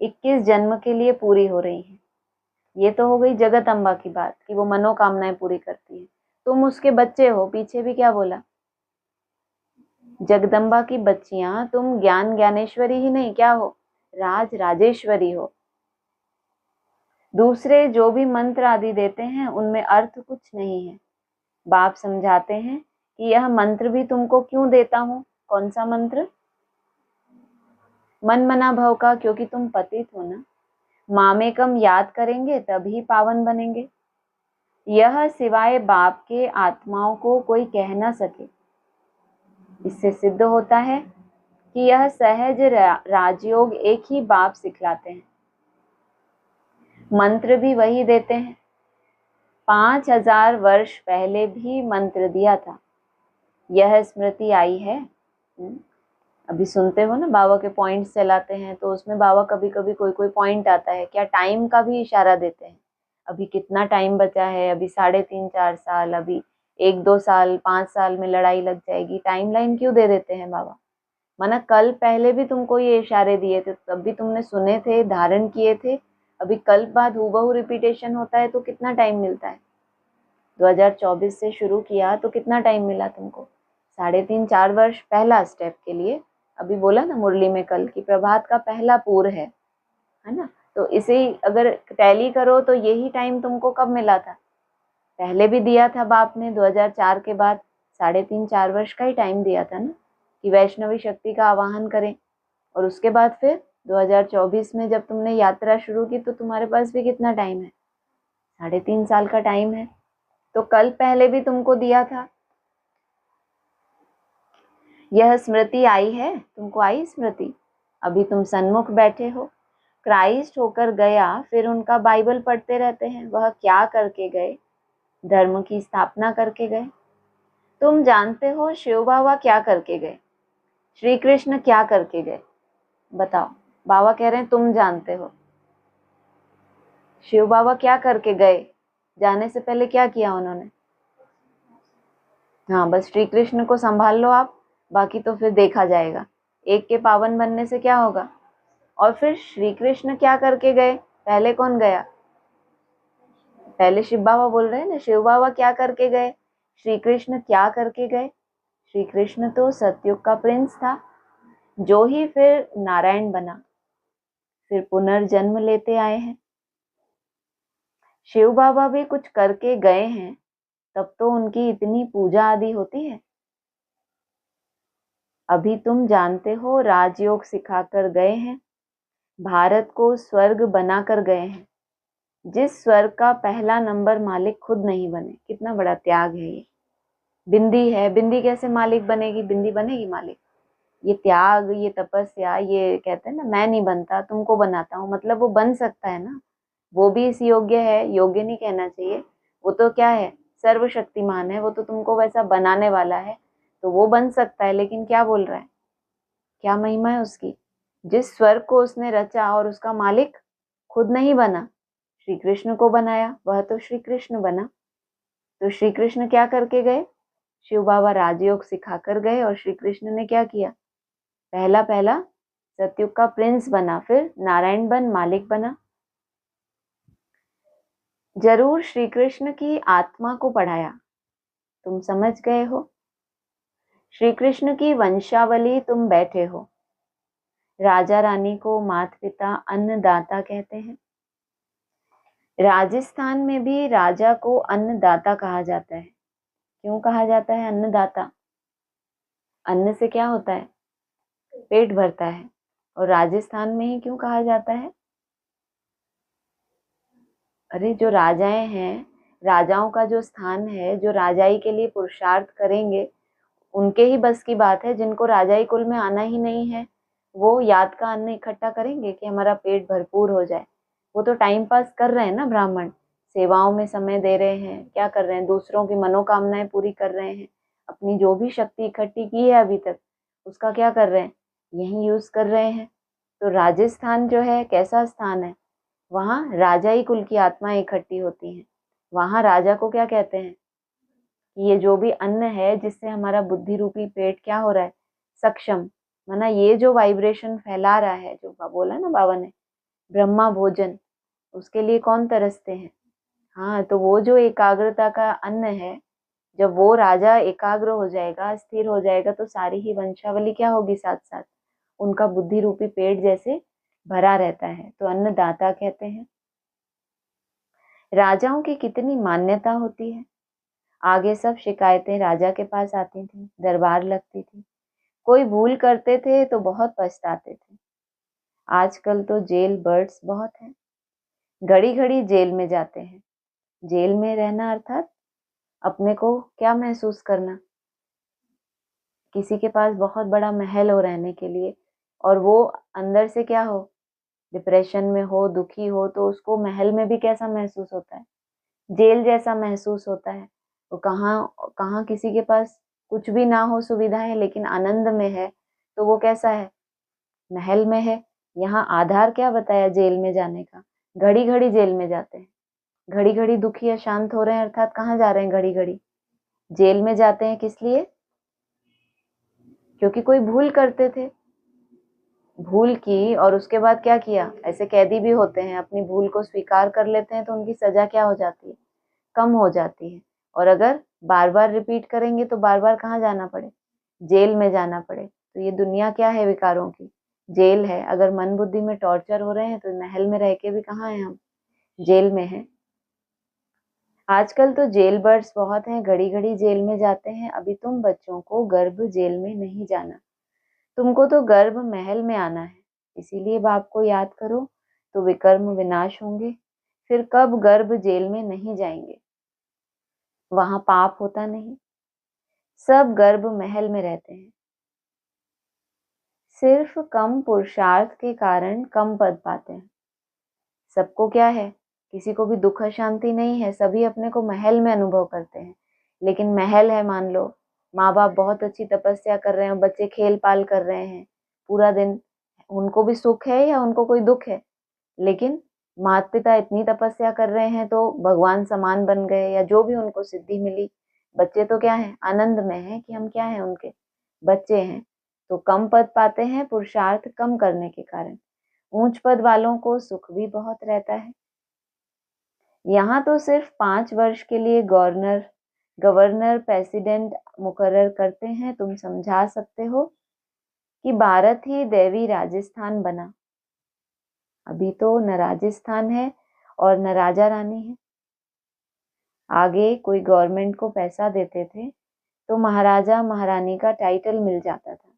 21 जन्म के लिए पूरी हो रही हैं। ये तो हो गई जगदम्बा की बात कि वो मनोकामनाएं पूरी करती है। तुम उसके बच्चे हो। पीछे भी क्या बोला? जगदम्बा की बच्चियां, तुम ज्ञान ज्ञानेश्वरी ही नहीं, क्या हो, राज राजेश्वरी हो। दूसरे जो भी मंत्र आदि देते हैं उनमें अर्थ कुछ नहीं है। बाप समझाते हैं कि यह मंत्र भी तुमको क्यों देता हूँ। कौन सा मंत्र? मन मना भव का, क्योंकि तुम पतित हो ना। मामेकम याद करेंगे तभी पावन बनेंगे। यह सिवाय बाप के आत्माओं को कोई कह ना सके। इससे सिद्ध होता है कि यह सहज राजयोग एक ही बाप सिखलाते हैं, मंत्र भी वही देते हैं। 5000 वर्ष पहले भी मंत्र दिया था, यह स्मृति आई है। अभी सुनते हो ना, बाबा के पॉइंट्स चलाते हैं, तो उसमें बाबा कभी कभी कोई कोई पॉइंट आता है, क्या टाइम का भी इशारा देते हैं। अभी कितना टाइम बचा है, अभी 3.5-4 साल, अभी 1-2 साल 5 साल में लड़ाई लग जाएगी। टाइमलाइन क्यों दे देते हैं बाबा? माना कल पहले भी तुमको ये इशारे दिए थे, तब भी तुमने सुने थे, धारण किए थे। अभी कल बाद हूबहू रिपीटेशन होता है तो कितना टाइम मिलता है? 2024 से शुरू किया तो कितना टाइम मिला तुमको? 3.5-4 वर्ष पहला स्टेप के लिए। अभी बोला ना मुरली में कल की प्रभात का पहला पूर है ना। तो इसे अगर टैली करो तो यही टाइम तुमको कब मिला था? पहले भी दिया था बाप ने, 2004 के बाद 3.5-4 वर्ष का ही टाइम दिया था ना, कि वैष्णवी शक्ति का आवाहन करें। और उसके बाद फिर 2024 में जब तुमने यात्रा शुरू की तो तुम्हारे पास भी कितना टाइम है? 3.5 साल का टाइम है। तो कल पहले भी तुमको दिया था। यह स्मृति आई है, तुमको आई स्मृति। अभी तुम सन्मुख बैठे हो, क्राइस्ट होकर गया, फिर उनका बाइबल पढ़ते रहते हैं। वह क्या करके गए? धर्म की स्थापना करके गए। तुम जानते हो शिव बाबा क्या करके गए? श्री कृष्ण क्या करके गए? बताओ। बाबा कह रहे हैं तुम जानते हो। शिव बाबा क्या करके गए? जाने से पहले क्या किया उन्होंने? हाँ, बस श्री कृष्ण को संभाल लो आप, बाकी तो फिर देखा जाएगा। एक के पावन बनने से क्या होगा? और फिर श्री कृष्ण क्या करके गए? पहले कौन गया? पहले शिव बाबा बोल रहे हैं ना, शिव बाबा क्या करके गए, श्री कृष्ण क्या करके गए। श्री कृष्ण तो सतयुग का प्रिंस था, जो ही फिर नारायण बना, फिर पुनर्जन्म लेते आए हैं। शिव बाबा भी कुछ करके गए हैं, तब तो उनकी इतनी पूजा आदि होती है। अभी तुम जानते हो राजयोग सिखाकर गए हैं, भारत को स्वर्ग बनाकर गए हैं, जिस स्वर्ग का पहला नंबर मालिक खुद नहीं बने। कितना बड़ा त्याग है ये। बिंदी है, बिंदी कैसे मालिक बनेगी? बिंदी बनेगी मालिक? ये त्याग, ये तपस्या, ये कहते हैं ना मैं नहीं बनता तुमको बनाता हूँ, मतलब वो बन सकता है ना, वो भी इस योग्य है। योग्य नहीं कहना चाहिए, वो तो क्या है, सर्वशक्तिमान है, वो तो तुमको वैसा बनाने वाला है, तो वो बन सकता है। लेकिन क्या बोल रहा है, क्या महिमा है उसकी? जिस स्वर्ग को उसने रचा और उसका मालिक खुद नहीं बना, श्री कृष्ण को बनाया, वह तो श्री कृष्ण बना। तो श्री कृष्ण क्या करके गए? शिव बाबा राजयोग सिखा कर गए, और श्री कृष्ण ने क्या किया? पहला पहला सतयुग का प्रिंस बना, फिर नारायण बन मालिक बना। जरूर श्री कृष्ण की आत्मा को पढ़ाया, तुम समझ गए हो। श्री कृष्ण की वंशावली तुम बैठे हो। राजा रानी को माता पिता अन्नदाता कहते हैं। राजस्थान में भी राजा को अन्नदाता कहा जाता है। क्यों कहा जाता है अन्नदाता? अन्न से क्या होता है? पेट भरता है। और राजस्थान में ही क्यों कहा जाता है? अरे जो राजाएं हैं, राजाओं का जो स्थान है, जो राजाई के लिए पुरुषार्थ करेंगे, उनके ही बस की बात है। जिनको राजाई कुल में आना ही नहीं है, वो याद का अन्न इकट्ठा करेंगे कि हमारा पेट भरपूर हो जाए? वो तो टाइम पास कर रहे हैं ना। ब्राह्मण सेवाओं में समय दे रहे हैं, क्या कर रहे हैं, दूसरों की मनोकामनाएं पूरी कर रहे हैं। अपनी जो भी शक्ति इकट्ठी की है अभी तक, उसका क्या कर रहे हैं, यही यूज कर रहे हैं। तो राजस्थान जो है कैसा स्थान है? वहाँ राजाई कुल की आत्माएं इकट्ठी होती हैं। वहाँ राजा को क्या कहते हैं कि ये जो भी अन्न है जिससे हमारा बुद्धि रूपी पेट क्या हो रहा है, सक्षम, माना ये जो वाइब्रेशन फैला रहा है, जो बोला ना बाबा ने, ब्रह्मा भोजन, उसके लिए कौन तरसते हैं? हाँ, तो वो जो एकाग्रता का अन्न है, जब वो राजा एकाग्र हो जाएगा, स्थिर हो जाएगा, तो सारी ही वंशावली क्या होगी, साथ साथ उनका बुद्धि रूपी पेट जैसे भरा रहता है। तो अन्नदाता कहते हैं। राजाओं की कितनी मान्यता होती है। आगे सब शिकायतें राजा के पास आती थी, दरबार लगती थी। कोई भूल करते थे तो बहुत पछताते थे। आजकल तो जेल बर्ड्स बहुत हैं, घड़ी घड़ी जेल में जाते हैं। जेल में रहना अर्थात अपने को क्या महसूस करना, किसी के पास बहुत बड़ा महल हो रहने के लिए, और वो अंदर से क्या हो, डिप्रेशन में हो, दुखी हो, तो उसको महल में भी कैसा महसूस होता है, जेल जैसा महसूस होता है। तो कहाँ कहाँ किसी के पास कुछ भी ना हो सुविधाएं, लेकिन आनंद में है, तो वो कैसा है, महल में है। यहाँ आधार क्या बताया जेल में जाने का, घड़ी घड़ी जेल में जाते हैं, घड़ी घड़ी दुखी अशांत हो रहे हैं, अर्थात कहाँ जा रहे हैं, घड़ी घड़ी जेल में जाते हैं। किस लिए, क्योंकि कोई भूल करते थे, भूल की और उसके बाद क्या किया। ऐसे कैदी भी होते हैं, अपनी भूल को स्वीकार कर लेते हैं तो उनकी सजा क्या हो जाती है, कम हो जाती है। और अगर बार बार रिपीट करेंगे तो बार बार कहाँ जाना पड़े, जेल में जाना पड़े। तो ये दुनिया क्या है, विकारों की जेल है। अगर मन बुद्धि में टॉर्चर हो रहे हैं तो महल में रह के भी कहाँ हैं हम, जेल में हैं। आजकल तो जेल बर्ड्स बहुत हैं, घड़ी घड़ी जेल में जाते हैं। अभी तुम बच्चों को गर्भ जेल में नहीं जाना, तुमको तो गर्भ महल में आना है। इसीलिए बाप को याद करो तो विकर्म विनाश होंगे। फिर कब गर्भ जेल में नहीं जाएंगे, वहां पाप होता नहीं। सब गर्भ महल में रहते हैं, सिर्फ कम पुरुषार्थ के कारण कम पद पाते हैं। सबको क्या है, किसी को भी दुख अशांति नहीं है, सभी अपने को महल में अनुभव करते हैं। लेकिन महल है, मान लो माँ बाप बहुत अच्छी तपस्या कर रहे हैं, बच्चे खेल पाल कर रहे हैं पूरा दिन, उनको भी सुख है या उनको कोई दुख है। लेकिन माता पिता इतनी तपस्या कर रहे हैं तो भगवान समान बन गए, या जो भी उनको सिद्धि मिली, बच्चे तो क्या है, आनंद में है कि हम क्या हैं, उनके बच्चे हैं। तो कम पद पाते हैं पुरुषार्थ कम करने के कारण। ऊंच पद वालों को सुख भी बहुत रहता है। यहाँ तो सिर्फ 5 वर्ष के लिए गवर्नर प्रेसिडेंट मुकर्रर करते हैं। तुम समझा सकते हो कि भारत ही देवी राजस्थान बना। अभी तो न राजस्थान है और न राजा रानी है। आगे कोई गवर्नमेंट को पैसा देते थे तो महाराजा महारानी का टाइटल मिल जाता था।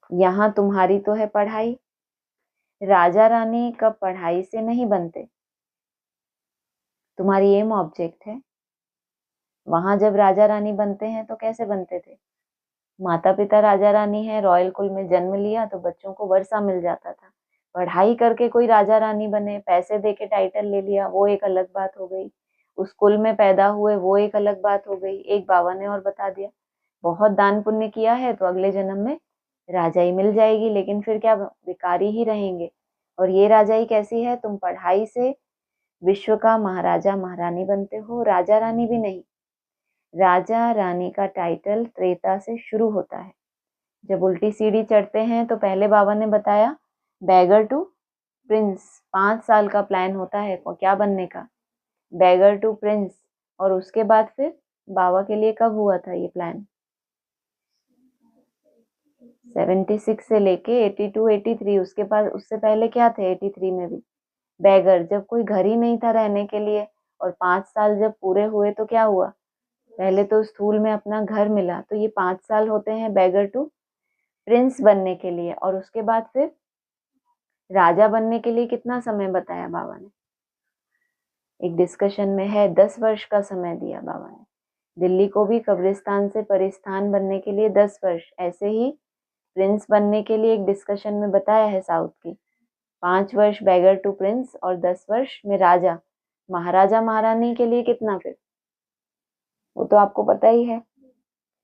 यहाँ तुम्हारी तो है पढ़ाई, राजा रानी कब पढ़ाई से नहीं बनते, तुम्हारी एम ऑब्जेक्ट है। वहां जब राजा रानी बनते हैं तो कैसे बनते थे, माता पिता राजा रानी है, रॉयल कुल में जन्म लिया तो बच्चों को वर्षा मिल जाता था। पढ़ाई करके कोई राजा रानी बने, पैसे दे के टाइटल ले लिया, वो एक अलग बात हो गई। उस कुल में पैदा हुए, वो एक अलग बात हो गई। एक बाबा ने और बता दिया, बहुत दान पुण्य किया है तो अगले जन्म में राजाई मिल जाएगी, लेकिन फिर क्या, भिखारी ही रहेंगे। और ये राजाई कैसी है, तुम पढ़ाई से विश्व का महाराजा महारानी बनते हो, राजा रानी भी नहीं। राजा रानी का टाइटल त्रेता से शुरू होता है। जब उल्टी सीढ़ी चढ़ते हैं तो पहले बाबा ने बताया बैगर टू प्रिंस, 5 साल का प्लान होता है क्या बनने का, बैगर टू प्रिंस। और उसके बाद फिर बाबा के लिए कब हुआ था ये प्लान, 76 से लेके 82 83, उसके बाद उससे पहले क्या थे 83 में भी बैगर, जब कोई घर ही नहीं था रहने के लिए। और 5 साल जब पूरे हुए तो क्या हुआ, पहले तो स्थूल में अपना घर मिला, तो ये 5 साल होते हैं बैगर टू प्रिंस बनने के लिए। और उसके बाद फिर राजा बनने के लिए कितना समय बताया बाबा ने, एक डिस्कशन में है 10 वर्ष का समय दिया बाबा ने। दिल्ली को भी कब्रिस्तान से परिस्थान बनने के लिए 10 वर्ष, ऐसे ही प्रिंस बनने के लिए एक डिस्कशन में बताया है साउथ की, 5 वर्ष बैगर टू प्रिंस और 10 वर्ष में राजा। महाराजा महारानी के लिए कितना, फिर वो तो आपको पता ही है,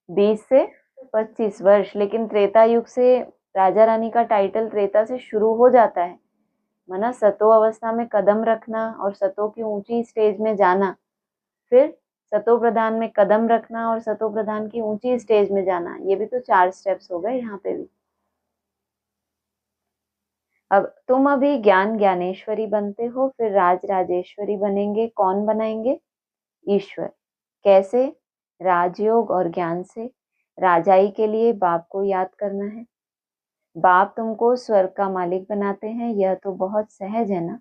20 से 25 वर्ष। लेकिन त्रेता युग से राजा रानी का टाइटल त्रेता से शुरू हो जाता है, माना सतो अवस्था में कदम रखना और सतो की ऊंची स्टेज में जाना, फिर सतो प्रधान में कदम रखना और सतो प्रधान की ऊंची स्टेज में जाना। ये भी तो 4 स्टेप्स हो गए यहाँ पे भी। अब तुम अभी ज्ञान ज्ञानेश्वरी बनते हो, फिर राज राजेश्वरी बनेंगे। कौन बनाएंगे, ईश्वर। कैसे, राजयोग और ज्ञान से राजाई के लिए बाप को याद करना है। बाप तुमको स्वर्ग का मालिक बनाते हैं, यह तो बहुत सहज है ना।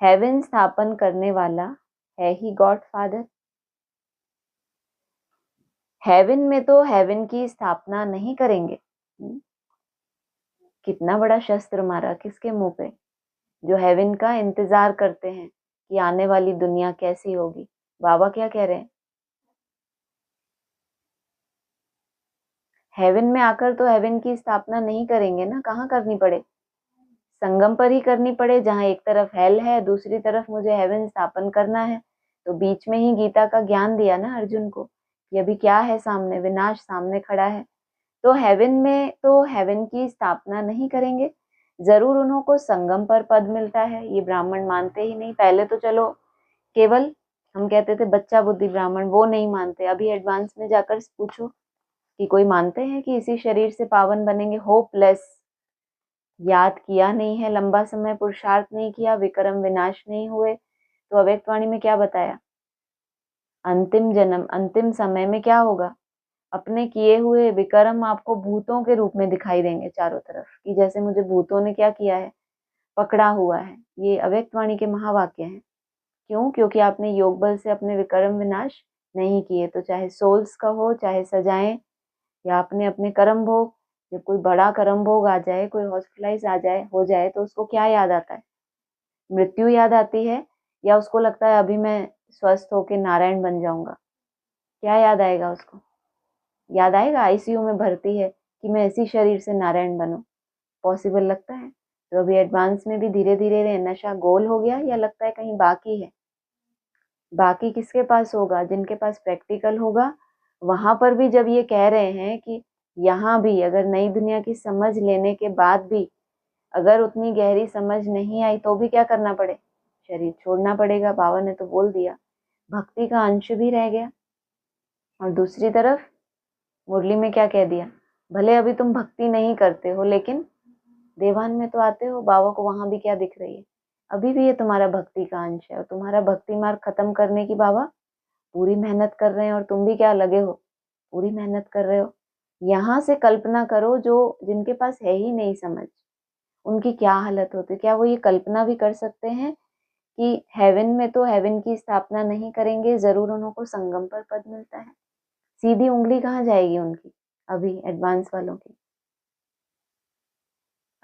हेवन स्थापन करने वाला है ही गॉड फादर। हेवन में तो हेवन की स्थापना नहीं करेंगे। कितना बड़ा शस्त्र मारा किसके मुंह पे, जो हेवन का इंतजार करते हैं कि आने वाली दुनिया कैसी होगी। बाबा क्या कह रहे हैं, हेवन में आकर तो हेवन की स्थापना नहीं करेंगे ना, कहाँ करनी पड़े, संगम पर ही करनी पड़े, जहाँ एक तरफ हेल है दूसरी तरफ मुझे हेवन स्थापन करना है। तो बीच में ही गीता का ज्ञान दिया ना अर्जुन को कि अभी क्या है सामने, विनाश सामने खड़ा है। तो हेवन में तो हेवन की स्थापना नहीं करेंगे, जरूर उन्हों को संगम पर पद मिलता है। ये ब्राह्मण मानते ही नहीं। पहले तो चलो केवल हम कहते थे बच्चा बुद्धि ब्राह्मण, वो नहीं मानते। अभी एडवांस में जाकर पूछो कि कोई मानते हैं कि इसी शरीर से पावन बनेंगे। होपलेस, याद किया नहीं है, लंबा समय पुरुषार्थ नहीं किया, विक्रम विनाश नहीं हुए। तो अव्यक्तवाणी में क्या बताया, अंतिम जन्म अंतिम समय में क्या होगा, अपने किए हुए विक्रम आपको भूतों के रूप में दिखाई देंगे चारों तरफ, कि जैसे मुझे भूतों ने क्या किया है, पकड़ा हुआ है। ये अव्यक्तवाणी के महावाक्य हैं। क्यों? क्योंकि आपने योग बल से अपने विक्रम विनाश नहीं किए। तो चाहे सोल्स का हो, चाहे सजाएं, या आपने अपने कर्म भोग, जब कोई बड़ा कर्म भोग आ जाए, कोई हॉस्पिटलाइज आ जाए, हो जाए, तो उसको क्या याद आता है, मृत्यु याद आती है, या उसको लगता है अभी मैं स्वस्थ होकर नारायण बन जाऊंगा। क्या याद आएगा उसको? याद आएगा आईसीयू में भर्ती है कि मैं इसी शरीर से नारायण बनूं। पॉसिबल लगता है? तो अभी एडवांस में भी धीरे धीरे नशा गोल हो गया, या लगता है कहीं बाकी है? बाकी किसके पास होगा? जिनके पास प्रैक्टिकल होगा। वहां पर भी जब ये कह रहे हैं कि यहाँ भी अगर नई दुनिया की समझ लेने के बाद भी अगर उतनी गहरी समझ नहीं आई, तो भी क्या करना पड़े, शरीर छोड़ना पड़ेगा। बाबा ने तो बोल दिया, भक्ति का अंश भी रह गया। और दूसरी तरफ मुरली में क्या कह दिया, भले अभी तुम भक्ति नहीं करते हो, लेकिन देवान में तो आते हो। बाबा को वहां भी क्या दिख रही है, अभी भी ये तुम्हारा भक्ति का अंश है। और तुम्हारा भक्ति मार्ग खत्म करने की बाबा पूरी मेहनत कर रहे हैं, और तुम भी क्या लगे हो, पूरी मेहनत कर रहे हो। यहाँ से कल्पना करो, जो जिनके पास है ही नहीं समझ, उनकी क्या हालत होती। क्या वो ये कल्पना भी कर सकते हैं कि हेवन में तो हेवन की स्थापना नहीं करेंगे, जरूर उनको संगम पर पद मिलता है। सीधी उंगली कहाँ जाएगी उनकी अभी एडवांस वालों की?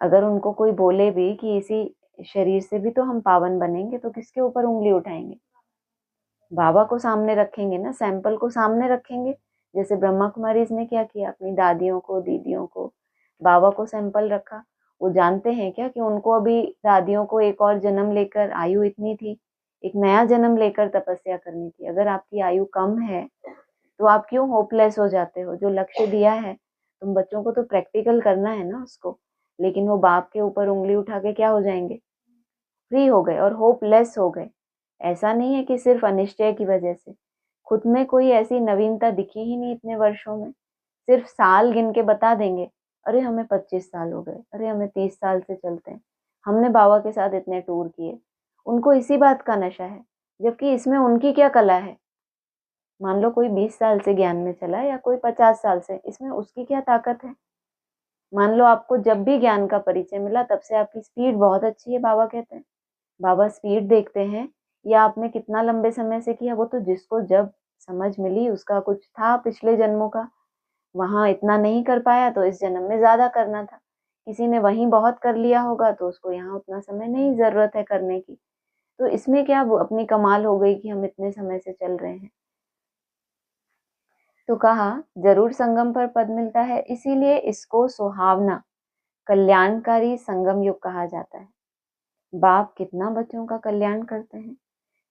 अगर उनको कोई बोले भी कि इसी शरीर से भी तो हम पावन बनेंगे, तो किसके ऊपर उंगली उठाएंगे? बाबा को सामने रखेंगे ना, सैंपल को सामने रखेंगे। जैसे ब्रह्मा कुमारीज ने क्या किया, अपनी दादियों को, दीदियों को, बाबा को सैंपल रखा। वो जानते हैं क्या कि उनको अभी दादियों को एक और जन्म लेकर, आयु इतनी थी, एक नया जन्म लेकर तपस्या करनी थी। अगर आपकी आयु कम है तो आप क्यों होपलेस हो जाते हो? जो लक्ष्य दिया है, तुम बच्चों को तो प्रैक्टिकल करना है ना उसको, लेकिन वो बाप के ऊपर उंगली उठा के क्या हो जाएंगे, फ्री हो गए और होपलेस हो गए। ऐसा नहीं है कि सिर्फ अनिश्चय की वजह से, खुद में कोई ऐसी नवीनता दिखी ही नहीं इतने वर्षों में। सिर्फ साल गिन के बता देंगे, अरे हमें 25 साल हो गए, अरे हमें 30 साल से चलते हैं, हमने बाबा के साथ इतने टूर किए। उनको इसी बात का नशा है, जबकि इसमें उनकी क्या कला है। मान लो कोई 20 साल से ज्ञान में चला, या कोई 50 साल से, इसमें उसकी क्या ताकत है? मान लो आपको जब भी ज्ञान का परिचय मिला, तब से आपकी स्पीड बहुत अच्छी है, बाबा कहते हैं। बाबा स्पीड देखते हैं, या आपने कितना लंबे समय से किया, वो तो जिसको जब समझ मिली, उसका कुछ था पिछले जन्मों का, वहां इतना नहीं कर पाया तो इस जन्म में ज्यादा करना था। किसी ने वहीं बहुत कर लिया होगा, तो उसको यहाँ उतना समय नहीं जरूरत है करने की। तो इसमें क्या वो अपनी कमाल हो गई कि हम इतने समय से चल रहे हैं। तो कहा जरूर संगम पर पद मिलता है, इसीलिए इसको सुहावना कल्याणकारी संगम युग कहा जाता है। बाप कितना बच्चों का कल्याण करते हैं,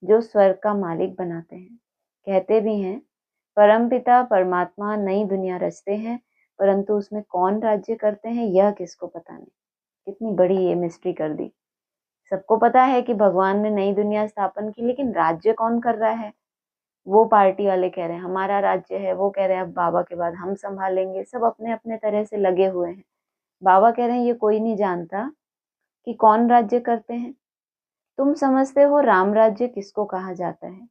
जो स्वर्ग का मालिक बनाते हैं। कहते भी हैं परमपिता परमात्मा नई दुनिया रचते हैं, परंतु उसमें कौन राज्य करते हैं यह किसको पता नहीं। कितनी बड़ी ये मिस्ट्री कर दी। सबको पता है कि भगवान ने नई दुनिया स्थापन की, लेकिन राज्य कौन कर रहा है? वो पार्टी वाले कह रहे हैं हमारा राज्य है, वो कह रहे हैं अब बाबा के बाद हम संभालेंगे। सब अपने अपने तरह से लगे हुए हैं। बाबा कह रहे हैं ये कोई नहीं जानता कि कौन राज्य करते हैं। तुम समझते हो राम राज्य किसको कहा जाता है?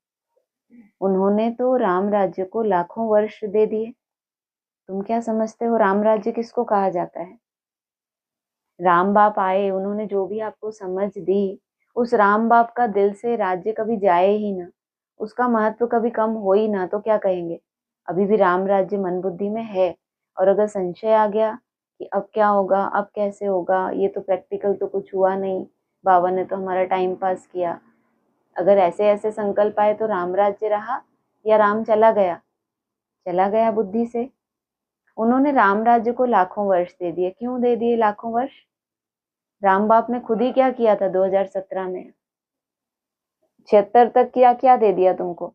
उन्होंने तो राम राज्य को लाखों वर्ष दे दिए। तुम क्या समझते हो राम राज्य किसको कहा जाता है? राम बाप आए, उन्होंने जो भी आपको समझ दी, उस राम बाप का दिल से राज्य कभी जाए ही ना, उसका महत्व कभी कम हो ही ना, तो क्या कहेंगे? अभी भी राम राज्य मन बुद्धि में है। और अगर संशय आ गया कि अब क्या होगा, अब कैसे होगा, ये तो प्रैक्टिकल तो कुछ हुआ नहीं, बाबा ने तो हमारा टाइम पास किया, अगर ऐसे ऐसे संकल्प आए तो राम राज्य रहा या राम चला गया? चला गया बुद्धि से। उन्होंने राम राज्य को लाखों वर्ष दे दिए। क्यों दे दिए लाखों वर्ष? राम बाप ने खुद ही क्या किया था 2017 में? 76 तक क्या क्या दे दिया तुमको?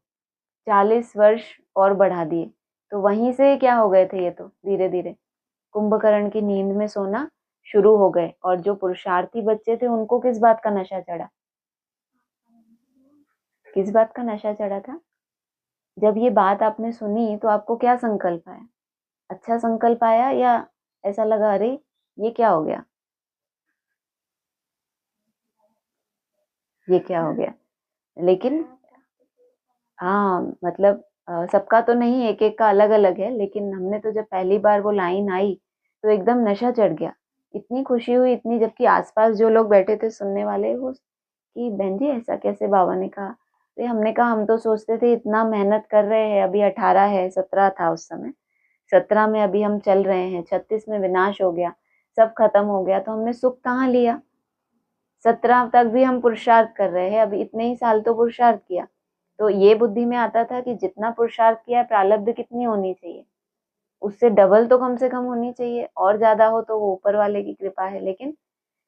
40 वर्ष और बढ़ा दिए। तो वहीं से क्या हो गए थे ये? तो धीरे धीरे कुंभकर्ण की नींद में सोना शुरू हो गए। और जो पुरुषार्थी बच्चे थे उनको किस बात का नशा चढ़ा? किस बात का नशा चढ़ा था? जब ये बात आपने सुनी तो आपको क्या संकल्प आया? अच्छा संकल्प आया या ऐसा लगा अरे ये क्या हो गया, ये क्या हो गया? लेकिन हाँ, मतलब सबका तो नहीं, एक एक का अलग अलग है, लेकिन हमने तो जब पहली बार वो लाइन आई तो एकदम नशा चढ़ गया। इतनी खुशी हुई, इतनी, जबकि आसपास जो लोग बैठे थे सुनने वाले, वो कि बहन जी ऐसा कैसे? बाबा ने कहा। तो हमने कहा हम तो सोचते थे इतना मेहनत कर रहे हैं, अभी 18 है, 17 था उस समय, 17 में अभी हम चल रहे हैं, 36 में विनाश हो गया, सब खत्म हो गया, तो हमने सुख कहाँ लिया? 17 तक भी हम पुरुषार्थ कर रहे हैं, अभी इतने ही साल तो पुरुषार्थ किया। तो ये बुद्धि में आता था कि जितना पुरुषार्थ किया है, प्रारब्ध कितनी होनी चाहिए? उससे डबल तो कम से कम होनी चाहिए, और ज्यादा हो तो वो ऊपर वाले की कृपा है।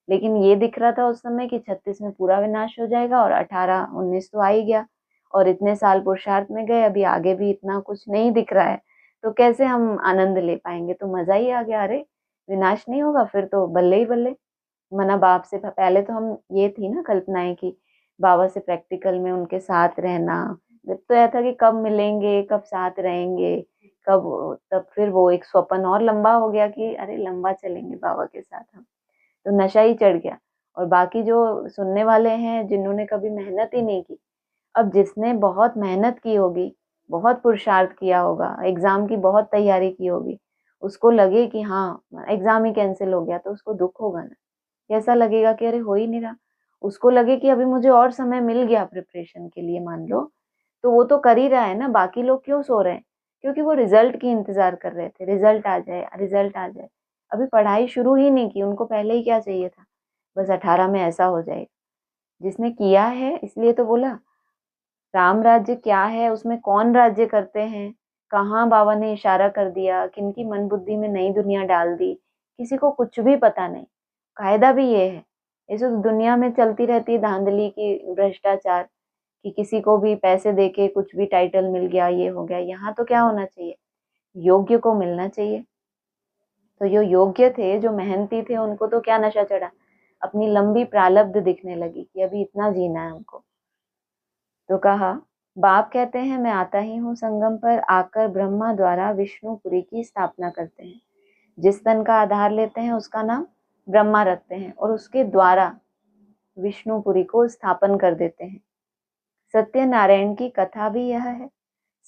लेकिन ये दिख रहा था उस समय कि 36 में पूरा विनाश हो जाएगा, और 18 19 तो आ ही गया, और इतने साल पुरुषार्थ में गए, अभी आगे भी इतना कुछ नहीं दिख रहा है, तो कैसे हम आनंद ले पाएंगे? तो मजा ही आ गया, अरे विनाश नहीं होगा फिर तो बल्ले ही बल्ले। मना बाप से पहले तो हम, ये थी ना कल्पनाएं कि बाबा से प्रैक्टिकल में उनके साथ रहना, तो यह था कि कब मिलेंगे, कब साथ रहेंगे, कब, तब फिर वो एक स्वप्न और लंबा हो गया कि अरे लंबा चलेंगे बाबा के साथ हम। तो नशा ही चढ़ गया। और बाकी जो सुनने वाले हैं जिन्होंने कभी मेहनत ही नहीं की, अब जिसने बहुत मेहनत की होगी, बहुत पुरुषार्थ किया होगा, एग्जाम की बहुत तैयारी की होगी, उसको लगे कि हाँ एग्जाम ही कैंसिल हो गया, तो उसको दुख होगा ना, कैसा लगेगा कि अरे हो ही नहीं रहा। उसको लगे कि अभी मुझे और समय मिल गया प्रिपरेशन के लिए, मान लो, तो वो तो कर ही रहा है ना, बाकी लोग क्यों सो रहे हैं? क्योंकि वो रिजल्ट की इंतजार कर रहे थे, रिजल्ट आ जाए, रिजल्ट आ जाए। अभी पढ़ाई शुरू ही नहीं की, उनको पहले ही क्या चाहिए था? बस 18 में ऐसा हो जाएगा। जिसने किया है, इसलिए तो बोला राम राज्य क्या है, उसमें कौन राज्य करते हैं, कहाँ बाबा ने इशारा कर दिया, किनकी मन बुद्धि में नई दुनिया डाल दी, किसी को कुछ भी पता नहीं। कायदा भी ये है। ऐसे तो दुनिया में चलती रहती है धांधली की, भ्रष्टाचार, कि किसी को भी पैसे देके कुछ भी टाइटल मिल गया, ये हो गया। यहाँ तो क्या होना चाहिए? योग्य को मिलना चाहिए। तो जो योग्य थे, जो मेहनती थे, उनको तो क्या नशा चढ़ा? अपनी लंबी प्रालब्ध दिखने लगी कि अभी इतना जीना है हमको। तो कहा, बाप कहते हैं मैं आता ही हूँ संगम पर, आकर ब्रह्मा द्वारा विष्णुपुरी की स्थापना करते हैं। जिस तन का आधार लेते हैं उसका नाम ब्रह्मा रखते हैं, और उसके द्वारा विष्णुपुरी को स्थापन कर देते हैं। सत्यनारायण की कथा भी यह है।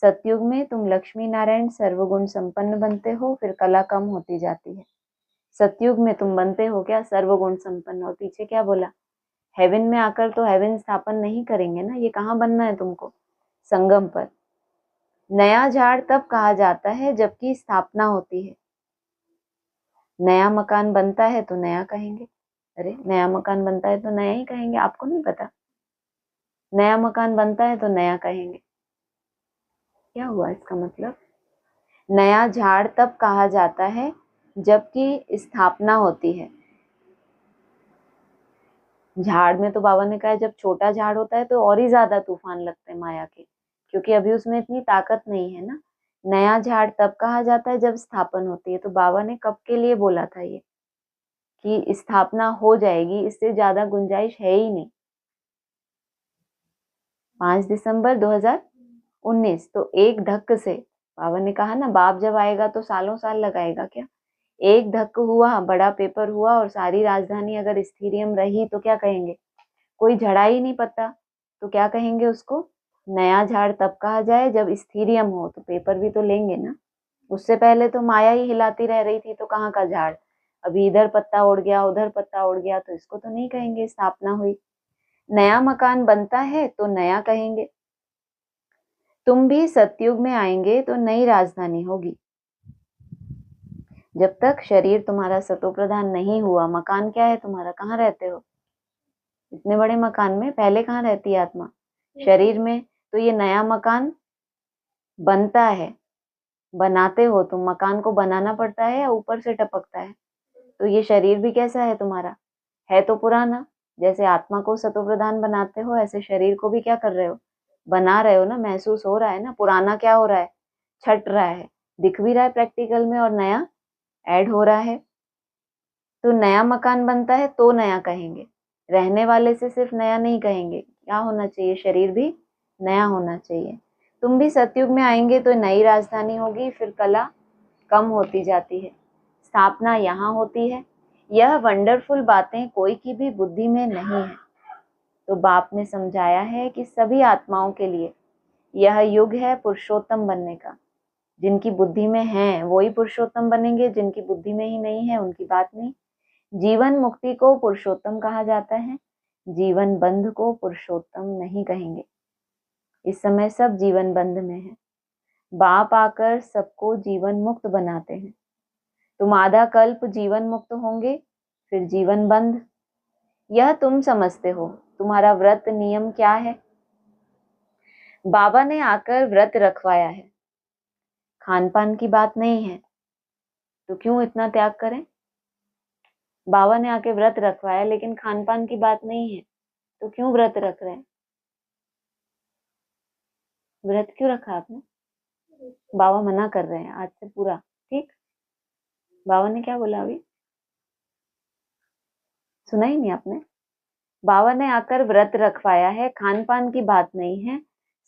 सतयुग में तुम लक्ष्मी नारायण सर्वगुण संपन्न बनते हो, फिर कला कम होती जाती है। सतयुग में तुम बनते हो क्या? सर्वगुण संपन्न। और पीछे क्या बोला? हेवन में आकर तो हेवन स्थापन नहीं करेंगे ना, ये कहाँ बनना है तुमको? संगम पर। नया झाड़ तब कहा जाता है जबकि स्थापना होती है। नया मकान बनता है तो नया कहेंगे, अरे नया मकान बनता है तो नया ही कहेंगे, आपको नहीं पता? नया मकान बनता है तो नया कहेंगे। क्या हुआ इसका मतलब? नया झाड़ तब कहा जाता है जबकि स्थापना होती है। झाड़ में तो बाबा ने कहा है जब छोटा झाड़ होता है तो और ही ज्यादा तूफान लगते हैं माया के, क्योंकि अभी उसमें इतनी ताकत नहीं है ना। नया झाड़ तब कहा जाता है जब स्थापन होती है। तो बाबा ने कब के लिए बोला था ये, कि स्थापना हो जाएगी, इससे ज्यादा गुंजाइश है ही नहीं। 5 दिसंबर 2019। तो एक धक्क से, बाबा ने कहा ना बाप जब आएगा तो सालों साल लगाएगा क्या? एक धक्क हुआ, बड़ा पेपर हुआ, और सारी राजधानी अगर स्थिरियम रही तो क्या कहेंगे? कोई झड़ा ही नहीं पत्ता, तो क्या कहेंगे उसको? नया झाड़ तब कहा जाए जब स्थिरियम हो, तो पेपर भी तो लेंगे ना। उससे पहले तो माया ही हिलाती रह रही थी, तो कहाँ का झाड़। अभी इधर पत्ता उड़ गया, उधर पत्ता उड़ गया, तो इसको तो नहीं कहेंगे स्थापना हुई। नया मकान बनता है तो नया कहेंगे। तुम भी सतयुग में आएंगे तो नई राजधानी होगी। जब तक शरीर तुम्हारा सतो प्रधान नहीं हुआ, मकान क्या है तुम्हारा, कहाँ रहते हो इतने बड़े मकान में, पहले कहाँ रहती है आत्मा, शरीर में। तो ये नया मकान बनता है, बनाते हो तुम, मकान को बनाना पड़ता है या ऊपर से टपकता है। तो ये शरीर भी कैसा है तुम्हारा, है तो पुराना। जैसे आत्मा को सतो प्रधान बनाते हो, ऐसे शरीर को भी क्या कर रहे हो, बना रहे हो ना, महसूस हो रहा है ना। पुराना क्या हो रहा है, छट रहा है, दिख भी रहा है प्रैक्टिकल में, और नया ऐड हो रहा है। तो नया मकान बनता है तो नया कहेंगे, रहने वाले से सिर्फ नया नहीं कहेंगे। क्या होना चाहिए, शरीर भी नया होना चाहिए। तुम भी सतयुग में आएंगे तो नई राजधानी होगी, फिर कला कम होती जाती है, स्थापना यहाँ होती है। यह वंडरफुल बातें कोई की भी बुद्धि में नहीं है। तो बाप ने समझाया है कि सभी आत्माओं के लिए यह युग है पुरुषोत्तम बनने का। जिनकी बुद्धि में है वो ही पुरुषोत्तम बनेंगे, जिनकी बुद्धि में ही नहीं है उनकी बात नहीं। जीवन मुक्ति को पुरुषोत्तम कहा जाता है, जीवन बंध को पुरुषोत्तम नहीं कहेंगे। इस समय सब जीवन बंध में है। बाप आकर सबको जीवन मुक्त बनाते हैं। तुम आधा कल्प जीवन मुक्त होंगे, फिर जीवन बंध। यह तुम समझते हो। तुम्हारा व्रत नियम क्या है, बाबा ने आकर व्रत रखवाया है, खान पान की बात नहीं है, तो क्यों इतना त्याग करें। बाबा ने आके व्रत रखवाया, लेकिन खान पान की बात नहीं है, तो क्यों व्रत रख रहे हैं। व्रत क्यों रखा आपने, बाबा मना कर रहे हैं आज से पूरा, ठीक। बाबा ने क्या बोला अभी, सुना ही नहीं आपने। बाबा ने आकर व्रत रखवाया है, खान पान की बात नहीं है,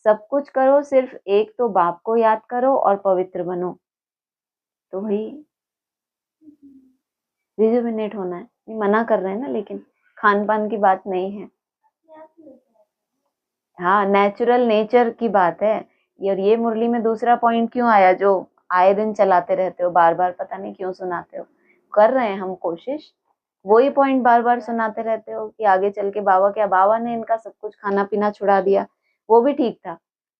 सब कुछ करो, सिर्फ एक तो बाप को याद करो और पवित्र बनो। तो वही रिजुविनेट होना है, मना कर रहे हैं ना, लेकिन खान पान की बात नहीं है। हाँ, नेचुरल नेचर की बात है। और ये मुरली में दूसरा पॉइंट क्यों आया, जो आए दिन चलाते रहते हो बार बार, पता नहीं क्यों सुनाते हो। कर रहे हैं हम कोशिश, वही पॉइंट बार बार सुनाते रहते हो कि आगे चल के बाबा क्या, बाबा ने इनका सब कुछ खाना पीना छुड़ा दिया, वो भी ठीक था।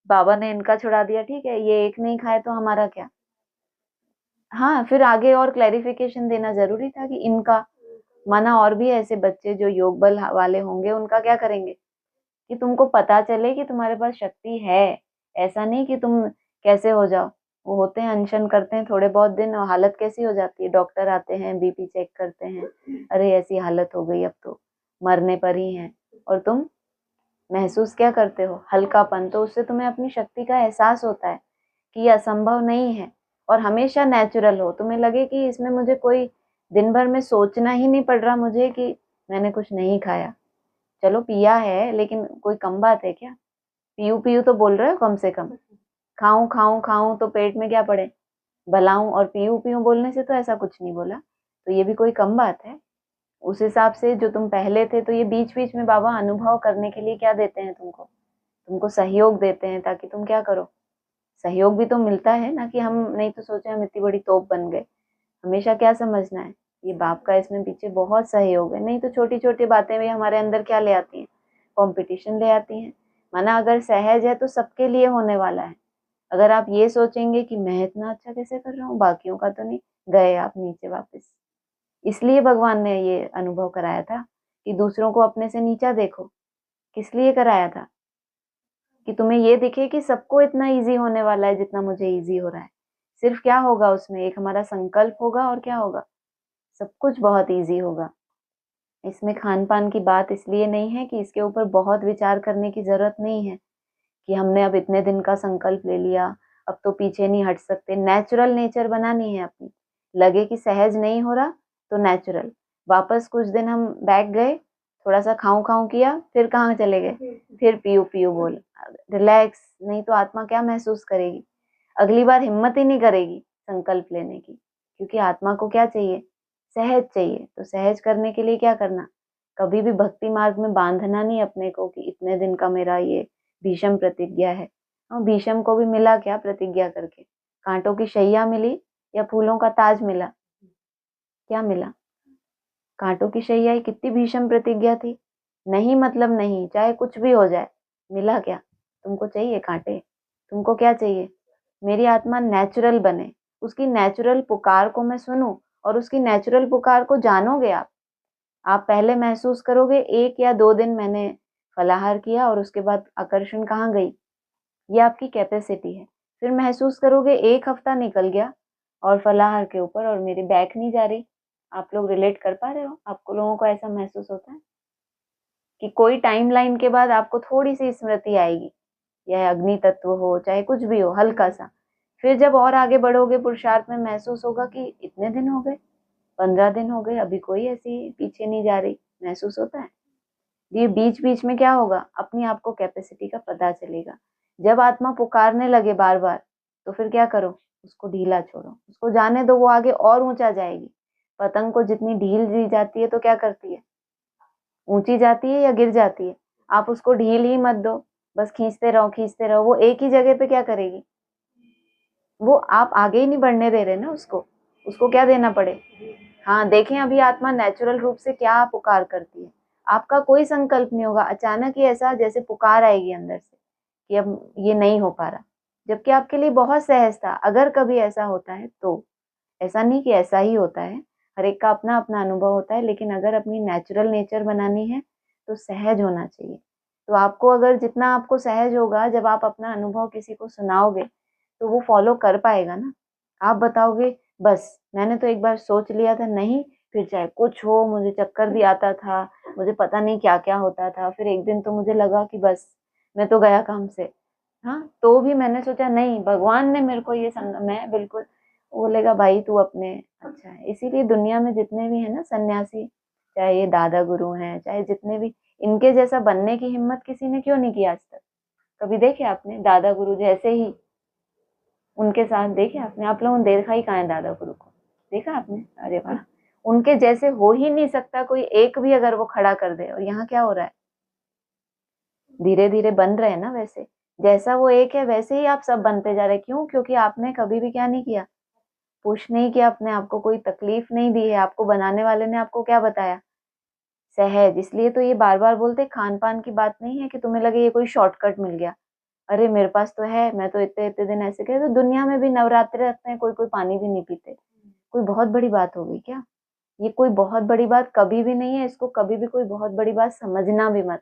बाबा ने इनका छुड़ा दिया, ठीक है, ये एक नहीं खाए तो हमारा क्या। हाँ, फिर आगे और क्लैरिफिकेशन देना जरूरी था कि इनका माना, और भी ऐसे बच्चे जो योग बल वाले होंगे, उनका क्या करेंगे, कि तुमको पता चले कि तुम्हारे पास शक्ति है। ऐसा नहीं कि तुम कैसे हो जाओ। वो होते हैं, अनशन करते हैं थोड़े बहुत दिन, और हालत कैसी हो जाती है, डॉक्टर आते हैं, बीपी चेक करते हैं, अरे ऐसी हालत हो गई, अब तो मरने पर ही है। और तुम महसूस क्या करते हो, हल्कापन। तो उससे तुम्हें अपनी शक्ति का एहसास होता है कि ये असंभव नहीं है। और हमेशा नेचुरल हो, तुम्हें लगे कि इसमें मुझे कोई दिन भर में सोचना ही नहीं पड़ रहा मुझे कि मैंने कुछ नहीं खाया। चलो पिया है, लेकिन कोई कम बात है क्या, पीयू पीयू तो बोल रहे हो कम से कम। खाऊं खाऊं खाऊं तो पेट में क्या पड़े, भलाऊं, और पीयू पीयू बोलने से तो ऐसा कुछ नहीं बोला। तो ये भी कोई कम बात है उस हिसाब से जो तुम पहले थे। तो ये बीच बीच में बाबा अनुभव करने के लिए क्या देते हैं तुमको, तुमको सहयोग देते हैं, ताकि तुम क्या करो, सहयोग भी तो मिलता है ना, कि हम नहीं तो सोचे हम इतनी बड़ी तोप बन गए। हमेशा क्या समझना है, ये बाप का इसमें पीछे बहुत सहयोग है। नहीं तो छोटी छोटी बातें भी हमारे अंदर क्या ले आती हैं, कंपटीशन ले आती हैं। माना अगर सहज है तो सबके लिए होने वाला है। अगर आप ये सोचेंगे कि मैं इतना अच्छा कैसे कर रहा हूँ, बाकियों का तो नहीं, गए आप नीचे वापस। इसलिए भगवान ने ये अनुभव कराया था कि दूसरों को अपने से नीचा देखो। किस लिए कराया था, कि तुम्हें ये दिखे कि सबको इतना इजी होने वाला है जितना मुझे इजी हो रहा है। सिर्फ क्या होगा उसमें, एक हमारा संकल्प होगा, और क्या होगा, सब कुछ बहुत इजी होगा। इसमें खान पान की बात इसलिए नहीं है कि इसके ऊपर बहुत विचार करने की जरूरत नहीं है, कि हमने अब इतने दिन का संकल्प ले लिया, अब तो पीछे नहीं हट सकते। नेचुरल नेचर बनानी है अपनी। लगे कि सहज नहीं हो रहा तो नेचुरल, वापस कुछ दिन हम बैठ गए, थोड़ा सा खाऊं खाऊं किया, फिर कहाँ चले गए, फिर पीयू पीयू बोल, रिलैक्स। नहीं तो आत्मा क्या महसूस करेगी, अगली बार हिम्मत ही नहीं करेगी संकल्प लेने की। क्योंकि आत्मा को क्या चाहिए, सहज चाहिए। तो सहज करने के लिए क्या करना, कभी भी भक्ति मार्ग में बांधना नहीं अपने को कि इतने दिन का मेरा ये भीषम प्रतिज्ञा है। और भीषम को भी मिला क्या प्रतिज्ञा करके? कांटों की शैया मिली या फूलों का ताज मिला? क्या मिला? कांटों की शैया। कितनी भीषम प्रतिज्ञा थी। नहीं मतलब नहीं, चाहे कुछ भी हो जाए। मिला क्या? तुमको चाहिए कांटे? तुमको क्या चाहिए? मेरी आत्मा नेचुरल बने, उसकी नेचुरल पुकार को मैं सुनूं और उसकी नेचुरल पुकार को जानोगे आप पहले महसूस करोगे 1 या 2 दिन मैंने फलाहार किया और उसके बाद आकर्षण कहाँ गई? ये आपकी कैपेसिटी है। फिर महसूस करोगे 1 हफ्ता निकल गया और फलाहार के ऊपर और मेरी बैक नहीं जा रही। आप लोग रिलेट कर पा रहे हो? आपको लोगों को ऐसा महसूस होता है कि कोई टाइमलाइन के बाद आपको थोड़ी सी स्मृति आएगी, यह अग्नि तत्व हो चाहे कुछ भी हो, हल्का सा। फिर जब और आगे बढ़ोगे पुरुषार्थ में महसूस होगा कि इतने दिन हो गए, 15 दिन हो गए, अभी कोई ऐसी पीछे नहीं जा रही। महसूस होता है? ये बीच बीच में क्या होगा? अपनी आपको कैपेसिटी का पता चलेगा। जब आत्मा पुकारने लगे बार बार, तो फिर क्या करो? उसको ढीला छोड़ो, उसको जाने दो, वो आगे और ऊंचा जाएगी। पतंग को जितनी ढील दी जाती है तो क्या करती है? ऊंची जाती है या गिर जाती है? आप उसको ढील ही मत दो, बस खींचते रहो खींचते रहो, वो एक ही जगह पे क्या करेगी? वो आप आगे ही नहीं बढ़ने दे रहे ना उसको। उसको क्या देना पड़े? हाँ, देखें अभी आत्मा नेचुरल रूप से क्या पुकार करती है। आपका कोई संकल्प नहीं होगा, अचानक ही ऐसा जैसे पुकार आएगी अंदर से कि अब ये नहीं हो पा रहा, जबकि आपके लिए बहुत सहज था। अगर कभी ऐसा होता है तो, ऐसा नहीं कि ऐसा ही होता है, हर एक का अपना अपना अनुभव होता है, लेकिन अगर अपनी नेचुरल नेचर बनानी है तो सहज होना चाहिए। तो आपको अगर जितना आपको सहज होगा, जब आप अपना अनुभव किसी को सुनाओगे तो वो फॉलो कर पाएगा ना। आप बताओगे बस मैंने तो एक बार सोच लिया था, नहीं, फिर चाहे कुछ हो, मुझे चक्कर भी आता था, मुझे पता नहीं क्या क्या होता था, फिर एक दिन तो मुझे लगा कि बस मैं तो गया काम से। हाँ, तो भी मैंने सोचा नहीं, भगवान ने मेरे को ये मैं बिल्कुल। वो बोलेगा भाई तू अपने अच्छा है। इसीलिए दुनिया में जितने भी है ना सन्यासी, चाहे ये दादा गुरु हैं, चाहे जितने भी, इनके जैसा बनने की हिम्मत किसी ने क्यों नहीं की आज तक? कभी देखे आपने दादा गुरु जैसे ही उनके साथ? देखे आपने? आप लोगों ने देखा ही कहाँ है दादा गुरु को? देखा आपने? अरे वाह, उनके जैसे हो ही नहीं सकता कोई एक भी, अगर वो खड़ा कर दे। और यहाँ क्या हो रहा है? धीरे धीरे बन रहे हैं ना वैसे। जैसा वो एक है वैसे ही आप सब बनते जा रहे हैं। क्यों? क्योंकि आपने कभी भी क्या नहीं किया? पुश नहीं किया अपने आप को, कोई तकलीफ नहीं दी है आपको। बनाने वाले ने आपको क्या बताया? सहज। इसलिए तो ये बार बार बोलते, खान पान की बात नहीं है कि तुम्हें लगे ये कोई शॉर्टकट मिल गया। अरे मेरे पास तो है, मैं तो इतने इतने दिन ऐसे करे। तो दुनिया में भी नवरात्रे रखते हैं, कोई कोई पानी भी नहीं पीते। कोई बहुत बड़ी बात हो गई क्या? ये कोई बहुत बड़ी बात कभी भी नहीं है। इसको कभी भी कोई बहुत बड़ी बात समझना भी मत।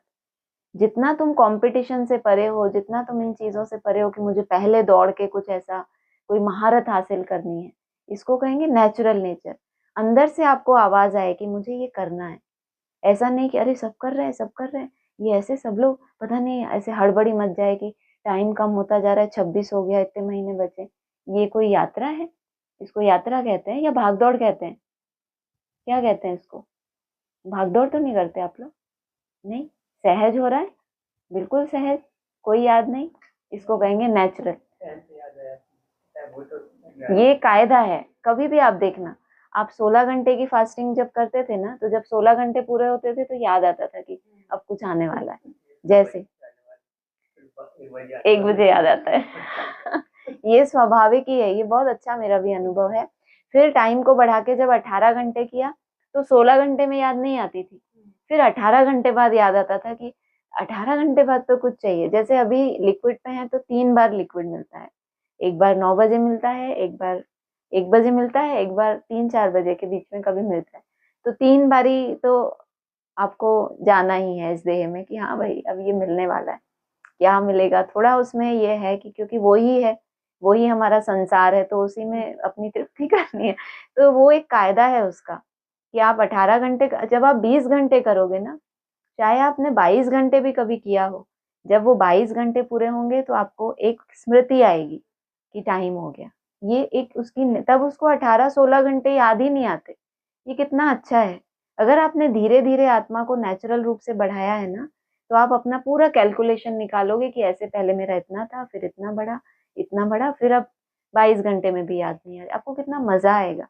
जितना तुम कंपटीशन से परे हो, जितना तुम इन चीजों से परे हो कि मुझे पहले दौड़ के कुछ ऐसा कोई महारत हासिल करनी है, इसको कहेंगे नेचुरल नेचर। अंदर से आपको आवाज आए कि मुझे ये करना है। ऐसा नहीं कि अरे सब कर रहे हैं सब कर रहे हैं, ये ऐसे सब लोग, पता नहीं, ऐसे हड़बड़ी मच जाए कि टाइम कम होता जा रहा है, 26 हो गया, इतने महीने बचे। ये कोई यात्रा है? इसको यात्रा कहते हैं या भागदौड़ कहते हैं? क्या कहते हैं इसको? भागदौड़ तो नहीं करते आप लोग? नहीं, सहज हो रहा है, बिल्कुल सहज, कोई याद नहीं। इसको कहेंगे नेचुरल। ये कायदा है। कभी भी आप देखना, आप 16 घंटे की फास्टिंग जब करते थे ना, तो जब 16 घंटे पूरे होते थे तो याद आता था कि अब कुछ आने वाला है। जैसे 1 बजे याद आता है। ये स्वाभाविक ही है, ये बहुत अच्छा मेरा भी अनुभव है। फिर टाइम को बढ़ा के जब 18 घंटे किया तो 16 घंटे में याद नहीं आती थी। फिर 18 घंटे बाद याद आता था कि 18 घंटे बाद तो कुछ चाहिए। जैसे अभी लिक्विड पे है तो 3 बार लिक्विड मिलता है। एक बार 9 बजे मिलता है, एक बार 1 बजे मिलता है, एक बार 3-4 बजे के बीच में कभी मिलता है। तो 3 बारी तो आपको जाना ही है इस देह में कि हाँ भाई अब ये मिलने वाला है। क्या मिलेगा? थोड़ा उसमें ये है कि क्योंकि वो ही है, वो ही हमारा संसार है, तो उसी में अपनी तृप्ति करनी है। तो वो एक कायदा है उसका कि आप 18 घंटे, जब आप 20 घंटे करोगे ना, चाहे आपने 22 घंटे भी कभी किया हो, जब वो 22 घंटे पूरे होंगे तो आपको एक स्मृति आएगी कि टाइम हो गया। ये एक उसकी, तब उसको 18-16 घंटे याद ही नहीं आते। ये कितना अच्छा है। अगर आपने धीरे धीरे आत्मा को नेचुरल रूप से बढ़ाया है ना, तो आप अपना पूरा कैलकुलेशन निकालोगे कि ऐसे पहले मेरा इतना था, फिर इतना बड़ा, फिर अब 22 घंटे में भी याद नहीं आ रहा। आपको कितना मजा आएगा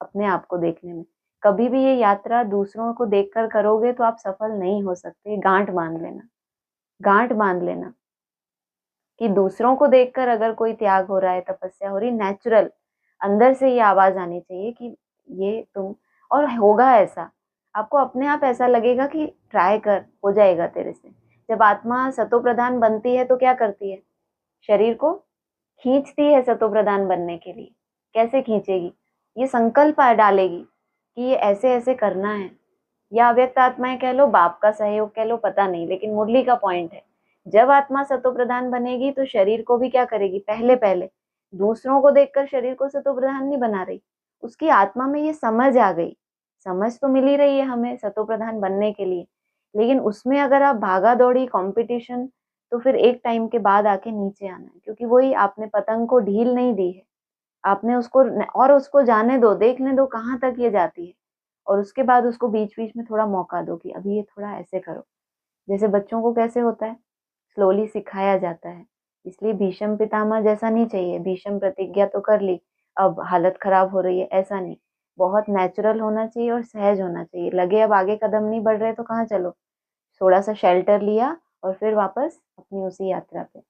अपने आप को देखने में। कभी भी ये यात्रा दूसरों को देखकर करोगे तो आप सफल नहीं हो सकते। गांठ बांध लेना, गांठ बांध लेना। कि दूसरों को देखकर अगर कोई त्याग हो रहा है, तपस्या हो रही, नेचुरल अंदर से ये आवाज आनी चाहिए कि ये तुम, और होगा ऐसा, आपको अपने आप ऐसा लगेगा कि ट्राई कर, हो जाएगा तेरे से। जब आत्मा सतो प्रधान बनती है तो क्या करती है, शरीर को खींचती है सतो प्रधान बनने के लिए। कैसे खींचेगी, ये संकल्प डालेगी कि ये ऐसे ऐसे करना है, या अव्यक्त आत्माएं कह लो, बाप का सहयोग कह लो, पता नहीं, लेकिन मुरली का पॉइंट है, जब आत्मा सतो प्रधान बनेगी तो शरीर को भी क्या करेगी, पहले पहले दूसरों को देखकर शरीर को सतो प्रधान नहीं बना रही, उसकी आत्मा में ये समझ आ गई। समझ तो मिल ही रही है हमें सतो प्रधान बनने के लिए, लेकिन उसमें अगर आप भागा दौड़ी कंपटीशन, तो फिर एक टाइम के बाद आके नीचे आना है, क्योंकि वही आपने पतंग को ढील नहीं दी है, आपने उसको, और उसको जाने दो, देखने दो कहाँ तक ये जाती है, और उसके बाद उसको बीच बीच में थोड़ा मौका दो कि अभी ये थोड़ा ऐसे करो। जैसे बच्चों को कैसे होता है, स्लोली सिखाया जाता है। इसलिए भीष्म पितामह जैसा नहीं चाहिए, भीष्म प्रतिज्ञा तो कर ली, अब हालत खराब हो रही है, ऐसा नहीं। बहुत नेचुरल होना चाहिए और सहज होना चाहिए। लगे अब आगे कदम नहीं बढ़ रहे तो कहाँ चलो, थोड़ा सा शेल्टर लिया और फिर वापस अपनी उसी यात्रा पे।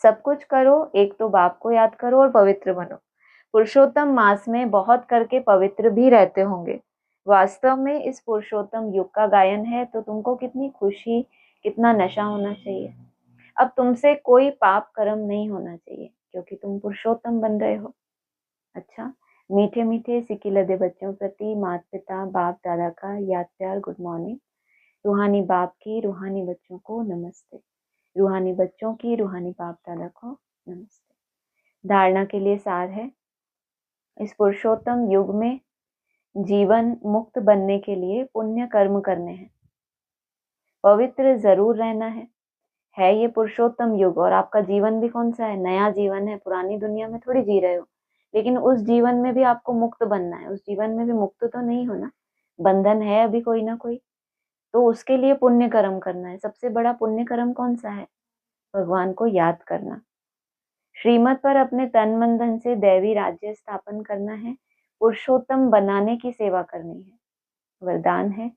सब कुछ करो, एक तो बाप को याद करो और पवित्र बनो। पुरुषोत्तम मास में बहुत करके पवित्र भी रहते होंगे। वास्तव में इस पुरुषोत्तम युग का गायन है तो तुमको कितनी खुशी, कितना नशा होना चाहिए। अब तुमसे कोई पाप कर्म नहीं होना चाहिए क्योंकि तुम पुरुषोत्तम बन रहे हो। अच्छा, मीठे मीठे सिक्की लदे बच्चों प्रति माता पिता बाप दादा का याद प्यार गुड मॉर्निंग। रूहानी बाप की रूहानी बच्चों को नमस्ते, रूहानी बच्चों की रूहानी बाप दादा को नमस्ते। धारणा के लिए सार है, इस पुरुषोत्तम युग में जीवन मुक्त बनने के लिए पुण्य कर्म करने हैं, पवित्र जरूर रहना है ये पुरुषोत्तम युग। और आपका जीवन भी कौन सा है, नया जीवन है, पुरानी दुनिया में थोड़ी जी रहे हो, लेकिन उस जीवन में भी आपको मुक्त बनना है। उस जीवन में भी मुक्त तो नहीं होना, बंधन है अभी कोई ना कोई, तो उसके लिए पुण्य कर्म करना है। सबसे बड़ा पुण्य कर्म कौन सा है, भगवान को याद करना, श्रीमत पर अपने तन मन धन से दैवी राज्य स्थापन करना है, पुरुषोत्तम बनाने की सेवा करनी है। वरदान है,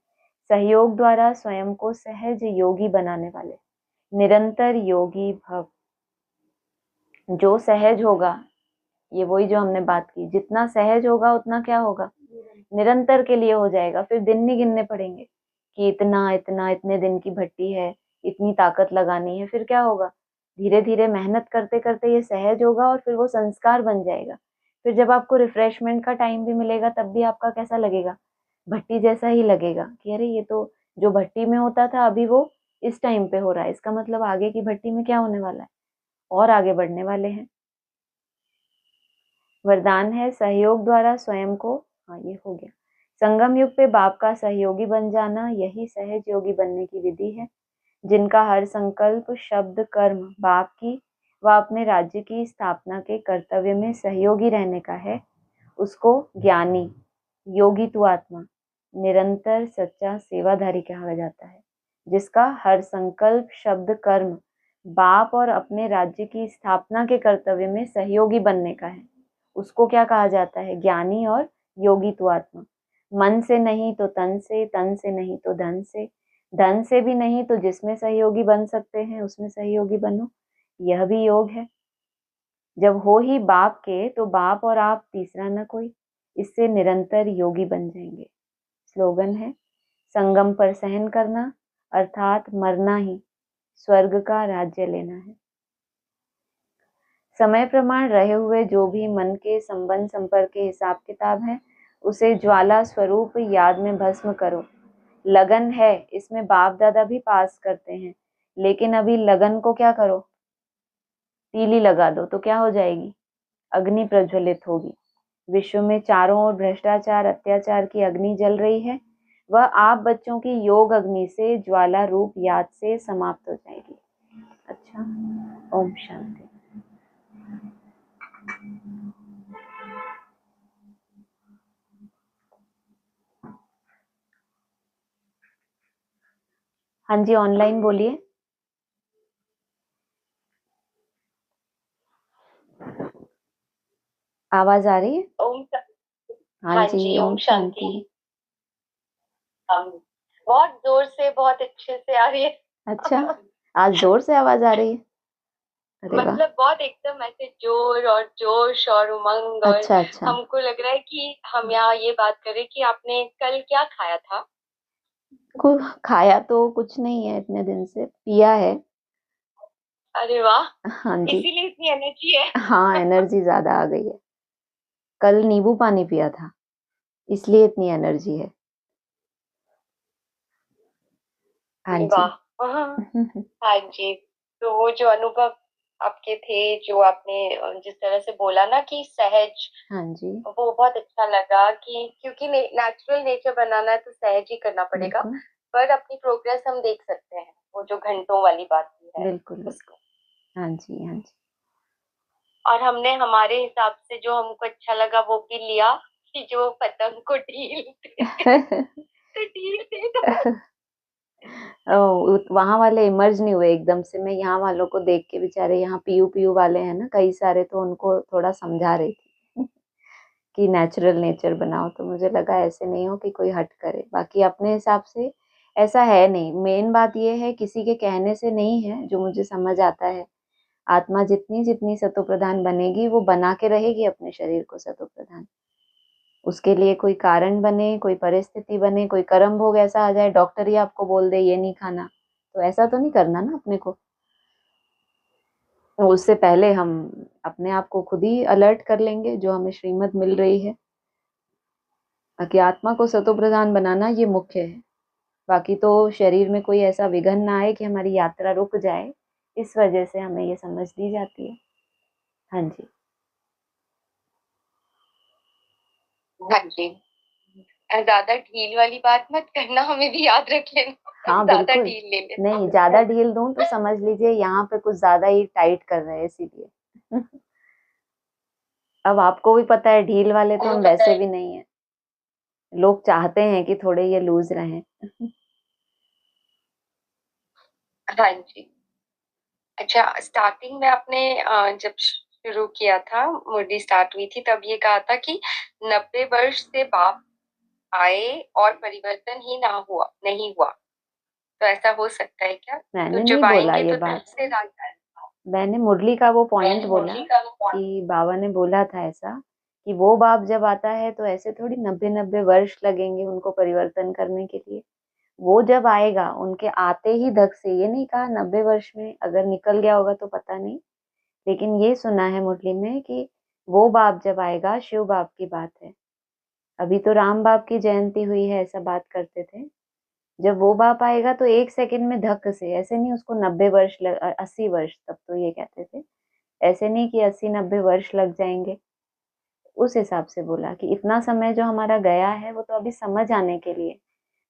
सहयोग द्वारा स्वयं को सहज योगी बनाने वाले, निरंतर योगी भव। जो सहज होगा, ये वही जो हमने बात की, जितना सहज होगा उतना क्या होगा, निरंतर के लिए हो जाएगा। फिर दिन नहीं गिनने पड़ेंगे कि इतना इतना इतने दिन की भट्टी है, इतनी ताकत लगानी है। फिर क्या होगा, धीरे धीरे मेहनत करते करते ये सहज होगा और फिर वो संस्कार बन जाएगा। फिर जब आपको रिफ्रेशमेंट का टाइम भी मिलेगा तब भी आपका कैसा लगेगा, भट्टी जैसा ही लगेगा कि अरे ये तो जो भट्टी में होता था अभी वो इस टाइम पे हो रहा है, इसका मतलब आगे की भट्टी में क्या होने वाला है, और आगे बढ़ने वाले हैं। वरदान है, सहयोग द्वारा स्वयं को, हाँ ये हो गया, संगम युग पे बाप का सहयोगी बन जाना, यही सहज योगी बनने की विधि है। जिनका हर संकल्प शब्द कर्म बाप की व अपने राज्य की स्थापना के कर्तव्य में सहयोगी रहने का है, उसको ज्ञानी योगी तु आत्मा निरंतर सच्चा सेवाधारी कहा जाता है। जिसका हर संकल्प शब्द कर्म बाप और अपने राज्य की स्थापना के कर्तव्य में सहयोगी बनने का है, उसको क्या कहा जाता है, ज्ञानी और योगी तु आत्मा। मन से नहीं तो तन से, तन से नहीं तो धन से, धन से भी नहीं तो जिसमें सहयोगी बन सकते हैं उसमें सहयोगी बनो, यह भी योग है। जब हो ही बाप के तो बाप और आप तीसरा न कोई, इससे निरंतर योगी बन जाएंगे। स्लोगन है, संगम पर सहन करना अर्थात मरना ही स्वर्ग का राज्य लेना है। समय प्रमाण रहे हुए जो भी मन के संबंध संपर्क के हिसाब किताब है उसे ज्वाला स्वरूप याद में भस्म करो। लगन है, इसमें बाप दादा भी पास करते हैं, लेकिन अभी लगन को क्या करो, तीली लगा दो तो क्या हो जाएगी, अग्नि प्रज्वलित होगी। विश्व में चारों ओर भ्रष्टाचार अत्याचार की अग्नि जल रही है, वह आप बच्चों की योग अग्नि से ज्वाला रूप याद से समाप्त हो जाएगी। अच्छा, ओम शांति। हाँ जी, ऑनलाइन बोलिए। आवाज आ रही है? हाँ जी, ओम शांति। बहुत जोर से, बहुत अच्छे से आ रही है। अच्छा, आज जोर से आवाज आ रही है। अरे वाह। मतलब बहुत एकदम ऐसे जोर और जोश और उमंग, और अच्छा अच्छा। हमको लग रहा है कि हम यहाँ ये बात करें कि आपने कल क्या खाया था। खाया तो कुछ नहीं है, इतने दिन से पिया है। अरे वाह, हाँ जी। इसीलिए इतनी एनर्जी है। हाँ, एनर्जी ज्यादा आ गई है। कल नींबू पानी पिया था, इसलिए इतनी एनर्जी है। हाँ जी। वाह। हाँ जी। तो वो जो अनुभव आपके थे, जो आपने जिस तरह से बोला ना कि सहज, हाँ जी। वो बहुत अच्छा लगा कि क्योंकि नेचुरल नेचर बनाना है तो सहज ही करना पड़ेगा। बिल्कुल पर अपनी प्रोग्रेस हम देख सकते हैं, वो जो घंटों वाली बात की है बिल्कुल बिल्कुल। उसको। हाँ जी हाँ जी। और हमने हमारे हिसाब से जो हमको अच्छा लगा वो भी लिया, कि जो पतंग को ढील तो ढील दे दो। वहां वाले इमर्ज नहीं हुए एकदम से। मैं यहाँ वालों को देख के, बेचारे यहाँ पीयू पीयू वाले हैं ना कई सारे, तो उनको थोड़ा समझा रही थी कि नेचुरल नेचर बनाओ। तो मुझे लगा ऐसे नहीं हो कि कोई हट करे, बाकी अपने हिसाब से ऐसा है नहीं। मेन बात ये है किसी के कहने से नहीं है, जो मुझे समझ आता है। आत्मा जितनी जितनी सतो प्रधान बनेगी, वो बना के रहेगी अपने शरीर को सतो प्रधान। उसके लिए कोई कारण बने, कोई परिस्थिति बने, कोई कर्म भोग ऐसा आ जाए, डॉक्टर ही आपको बोल दे ये नहीं खाना, तो ऐसा तो नहीं करना ना अपने को। तो उससे पहले हम अपने आप को खुद ही अलर्ट कर लेंगे, जो हमें श्रीमत मिल रही है, ताकि आत्मा को सतो प्रधान बनाना ये मुख्य है। बाकी तो शरीर में कोई ऐसा विघ्न ना आए कि हमारी यात्रा रुक जाए, इस वजह से हमें ये समझ दी जाती है। हाँ जी। हाँ जी। ज्यादा ढील वाली बात मत करना, हमें भी याद रख लेना। हाँ ज्यादा बिल्कुल। ढील ले नहीं, लेना। ज्यादा ढील दूं तो समझ लीजिए यहाँ पे कुछ ज्यादा ही टाइट कर रहे हैं, इसीलिए। अब आपको भी पता है, ढील वाले तो वो हम पता वैसे है। भी नहीं है। लोग चाहते हैं कि थोड़े ये लूज रहें। हाँ जी। अच्छा, स्टार्टिंग में आपने जब शुरू किया था, मुरली स्टार्ट हुई थी, तब ये कहा था कि 90 वर्ष से बाप आए और परिवर्तन ही ना हुआ, नहीं हुआ। तो ऐसा हो सकता है क्या? तो मैंने नहीं जब बोला आएंगे ये तो बात। धन से राजा है। मैंने मुरली का वो पॉइंट मैंने बोला मुरली का वो पॉइंट। कि बाबा ने बोला था ऐसा, कि वो बाप जब आता है तो ऐसे थोड़ी 90-90 वर्ष लगेंगे उनको परिवर्तन करने के लिए। वो जब आएगा, उनके आते ही धक से, ये नहीं कहा 90 वर्ष में, अगर निकल गया होगा तो पता नहीं, लेकिन ये सुना है मुरली में कि वो बाप जब आएगा, शिव बाप की बात है। अभी तो राम बाप की जयंती हुई है, ऐसा बात करते थे। जब वो बाप आएगा तो 1 सेकंड में धक्क से, ऐसे नहीं उसको 90 वर्ष 80 वर्ष, तब तो ये कहते थे, ऐसे नहीं कि 80-90 वर्ष लग जाएंगे। उस हिसाब से बोला कि इतना समय जो हमारा गया है वो तो अभी समझ आने के लिए।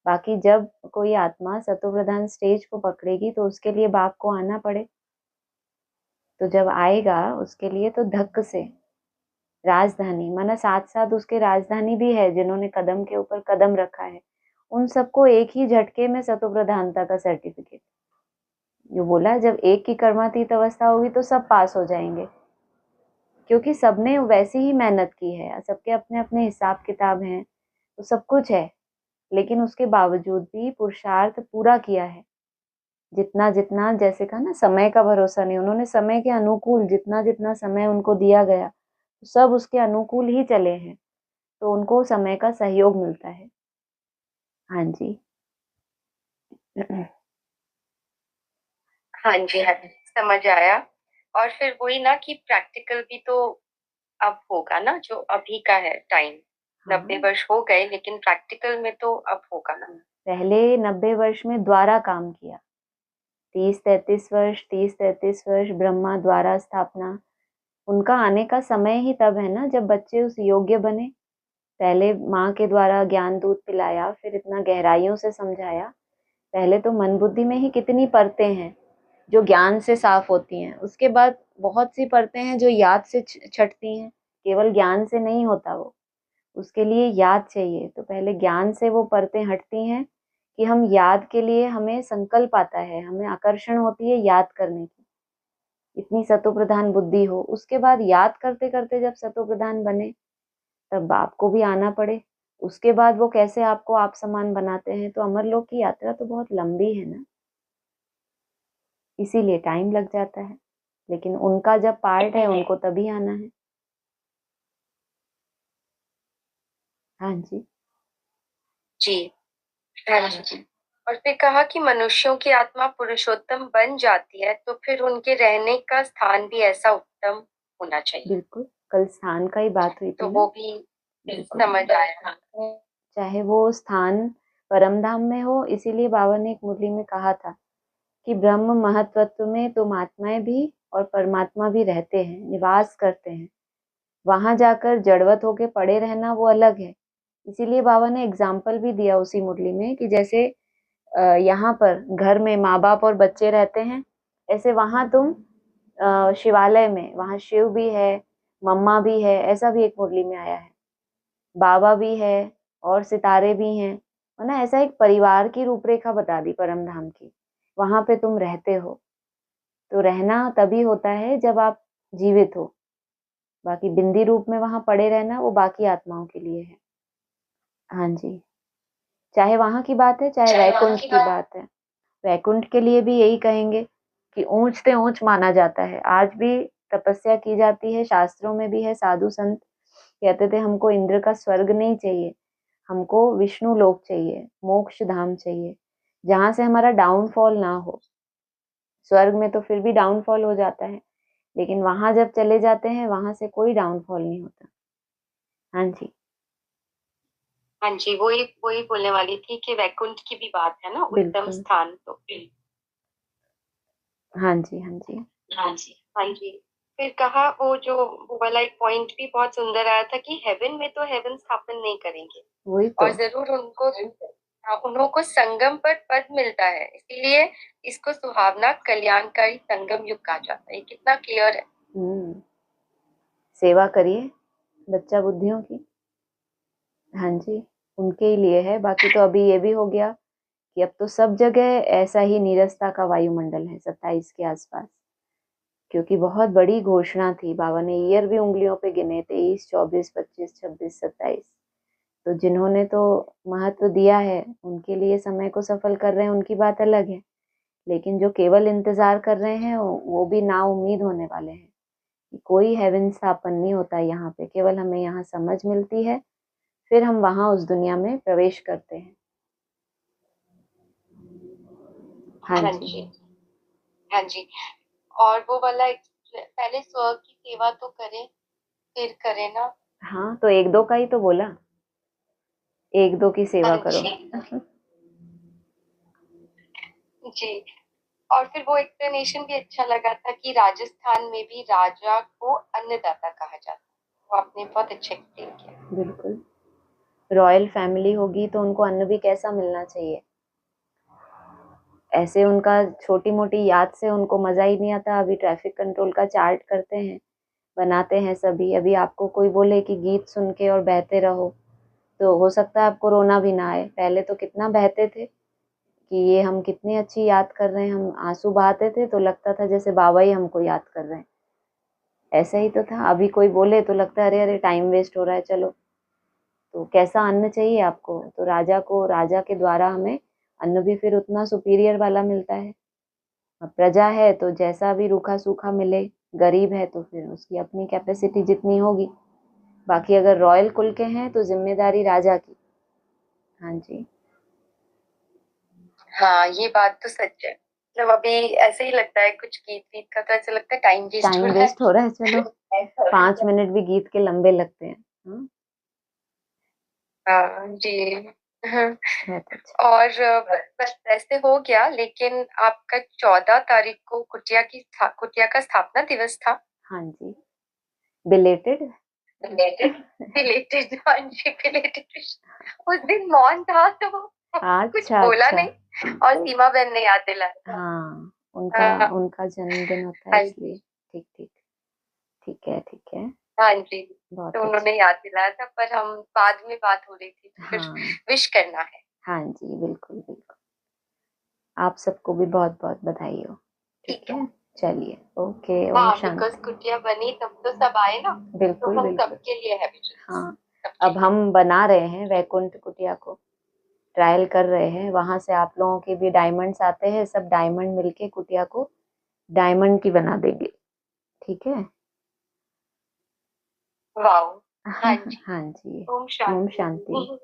बाकी जब कोई आत्मा सतो प्रधान स्टेज को पकड़ेगी तो उसके लिए बाप को आना पड़े। तो जब आएगा उसके लिए तो धक्क से राजधानी, माना साथ साथ उसके राजधानी भी है, जिन्होंने कदम के ऊपर कदम रखा है, उन सबको एक ही झटके में सतो प्रधानता का सर्टिफिकेट। जो बोला, जब एक की कर्मातीत अवस्था होगी तो सब पास हो जाएंगे, क्योंकि सबने वैसी ही मेहनत की है, सबके अपने अपने हिसाब किताब हैं, तो सब कुछ है। लेकिन उसके बावजूद भी पुरुषार्थ पूरा किया है, जितना जितना, जैसे कहा ना, समय का भरोसा नहीं, उन्होंने समय के अनुकूल जितना जितना समय उनको दिया गया, सब उसके अनुकूल ही चले हैं, तो उनको समय का सहयोग मिलता है। हाँ जी। हाँ जी, हाँ जी, समझ आया। और फिर वही ना कि प्रैक्टिकल भी तो अब होगा ना, जो अभी का है टाइम। नब्बे हाँ, वर्ष हो गए लेकिन प्रैक्टिकल में तो अब होगा ना। पहले 90 वर्ष में द्वारा काम किया, 30-33 वर्ष, 30-33 वर्ष ब्रह्मा द्वारा स्थापना, उनका आने का समय ही तब है ना जब बच्चे उस योग्य बने। पहले माँ के द्वारा ज्ञान दूध पिलाया, फिर इतना गहराइयों से समझाया। पहले तो मन बुद्धि में ही कितनी परतें हैं जो ज्ञान से साफ होती हैं, उसके बाद बहुत सी परतें हैं जो याद से छटती हैं। केवल ज्ञान से नहीं होता वो, उसके लिए याद चाहिए। तो पहले ज्ञान से वो परतें हटती हैं कि हम याद के लिए, हमें संकल्प आता है, हमें आकर्षण होती है याद करने की, इतनी सतो प्रधान बुद्धि हो। उसके बाद याद करते करते जब सतो प्रधान बने, तब बाप को भी आना पड़े। उसके बाद वो कैसे आपको आप समान बनाते हैं, तो अमरलोक की यात्रा तो बहुत लंबी है ना, इसीलिए टाइम लग जाता है। लेकिन उनका जब पार्ट है उनको तभी आना है। हाँ जी। जी। हाँ जी। और फिर कहा कि मनुष्यों की आत्मा पुरुषोत्तम बन जाती है तो फिर उनके रहने का स्थान भी ऐसा उत्तम होना चाहिए। बिल्कुल, कल स्थान का ही बात हुई तो थी वो ना। भी बिल्कुल, समझ आया। चाहे वो स्थान परम धाम में हो, इसीलिए बाबा ने एक मुरली में कहा था कि ब्रह्म महत्वत्व में तुम आत्माएं भी और परमात्मा भी रहते हैं, निवास करते हैं। वहां जाकर जड़वत होके पड़े रहना वो अलग है। इसीलिए बाबा ने एग्जाम्पल भी दिया उसी मुरली में कि जैसे यहाँ पर घर में माँ बाप और बच्चे रहते हैं, ऐसे वहां तुम शिवालय में, वहां शिव भी है, मम्मा भी है, ऐसा भी एक मुरली में आया है, बाबा भी है और सितारे भी हैं, है ना। ऐसा एक परिवार की रूपरेखा बता दी परम धाम की। वहां पे तुम रहते हो, तो रहना तभी होता है जब आप जीवित हो। बाकी बिंदी रूप में वहां पड़े रहना वो बाकी आत्माओं के लिए है। हाँ जी, चाहे वहां की बात है चाहे वैकुंठ की बात है। वैकुंठ के लिए भी यही कहेंगे कि ऊंच से ऊंच माना जाता है। आज भी तपस्या की जाती है, शास्त्रों में भी है। साधु संत कहते थे हमको इंद्र का स्वर्ग नहीं चाहिए, हमको विष्णु लोक चाहिए, मोक्ष धाम चाहिए, जहां से हमारा डाउनफॉल ना हो। स्वर्ग में तो फिर भी डाउनफॉल हो जाता है, लेकिन वहां जब चले जाते हैं वहां से कोई डाउनफॉल नहीं होता। हाँ जी। हाँ जी, वही वही बोलने वाली थी कि वैकुंठ की भी बात है ना, उत्तम बिल्कुल। स्थान तो। हाँ जी, हाँ जी। हाँ जी। हाँ जी। फिर कहा वो वाला एक पॉइंट भी बहुत सुंदर आया था कि हेवन में तो हेवन स्थापन नहीं करेंगे वही और तो। जरूर उनको, हाँ, उनको संगम पर पद मिलता है, इसीलिए इसको सुहावना कल्याणकारी संगम युग कहा जाता है। ये कितना क्लियर है। सेवा करिए बच्चा बुद्धियों की। हाँ जी, उनके ही लिए है। बाकी तो अभी ये भी हो गया कि अब तो सब जगह ऐसा ही नीरसता का वायुमंडल है 27 के आसपास, क्योंकि बहुत बड़ी घोषणा थी। बाबा ने ईयर भी उंगलियों पे गिने, 23, 24, 25, 26, 27। तो जिन्होंने तो महत्व दिया है उनके लिए समय को सफल कर रहे हैं, उनकी बात अलग है। लेकिन जो केवल इंतजार कर रहे हैं वो भी ना उम्मीद होने वाले हैं कि कोई हेवन स्थापन नहीं होता यहाँ पे। केवल हमें यहाँ समझ मिलती है, फिर हम वहां उस दुनिया में प्रवेश करते हैं। हाँ हाँ जी। जी। हाँ जी। और वो वाला पहले स्व की सेवा तो करें फिर करें ना। हाँ, तो एक दो का ही तो बोला, एक दो की सेवा हाँ करो। जी। जी। और फिर वो एक्सप्लेनेशन भी अच्छा लगा था कि राजस्थान में भी राजा को अन्नदाता कहा जाता है। वो आपने बहुत अच्छा एक्सप्लेन किया। बिल्कुल, रॉयल फैमिली होगी तो उनको अन्न भी कैसा मिलना चाहिए। ऐसे उनका छोटी मोटी याद से उनको मजा ही नहीं आता। अभी ट्रैफिक कंट्रोल का चार्ट करते हैं, बनाते हैं सभी। अभी आपको कोई बोले कि गीत सुन के और बहते रहो, तो हो सकता है आपको रोना भी ना आए। पहले तो कितना बहते थे कि ये हम कितनी अच्छी याद कर रहे हैं, हम आंसू बहाते थे तो लगता था जैसे बाबा ही हमको याद कर रहे हैं। ऐसा ही तो था। अभी कोई बोले तो लगता है अरे अरे टाइम वेस्ट हो रहा है, चलो। तो कैसा अन्न चाहिए आपको, तो राजा को, राजा के द्वारा हमें अन्न भी फिर उतना सुपीरियर वाला मिलता है। अब प्रजा है तो जैसा भी रूखा सूखा मिले, गरीब है तो फिर उसकी अपनी कैपेसिटी जितनी होगी। बाकी अगर रॉयल कुल के हैं तो जिम्मेदारी राजा की। हाँ जी। हाँ, ये बात तो सच है। जब अभी ऐसे ही लगता है कुछ गीत वीत का तो ऐसे लगता है टाइम वेस्ट हो टाइम रहा वेस्ट हो रहा है, चलो। है। 5 मिनट भी गीत के लंबे लगते हैं। हाँ जी। हाँ। बहुत अच्छा। और बस वैसे हो गया, लेकिन आपका 14 तारीख को कुटिया का स्थापना दिवस था। हाँ जी, बिलेटेड। रिलेटेड रिलेटेड हाँ जी, रिलेटेड। उस दिन मौन था तो कुछ अच्छा बोला अच्छा। नहीं और सीमा बहन ने याद दिलाया। हाँ, उनका हाँ। उनका जन्मदिन होता है हाँ इसलिए। जी। ठीक ठीक। ठीक है, ठीक है। हाँ जी। तो बहुत अच्छा। उन्होंने याद दिलाया था, पर हम बाद में बात हो रही थी तो फिर हाँ। विश करना है। हाँ जी, बिल्कुल बिल्कुल। आप सबको भी बहुत बहुत बधाई हो। ठीक ठीक है। है, चलिए, ओके, ओम हाँ, बिकॉज शांति। कुटिया बनी तब तो सब आए ना, तो बिल्कुल हम बिल्कुल। सबके लिए है विशेष, हाँ, सबके अब लिए। हम बना रहे हैं वैकुंठ कुटिया को, ट्रायल कर रहे हैं। वहां से आप लोगों के भी डायमंड्स आते हैं, सब डायमंड मिलके कुटिया को डायमंड की बना देंगे। ठीक है। वाओ। हाँ जी। हाँ जी। ओम ओम शांति। शांति।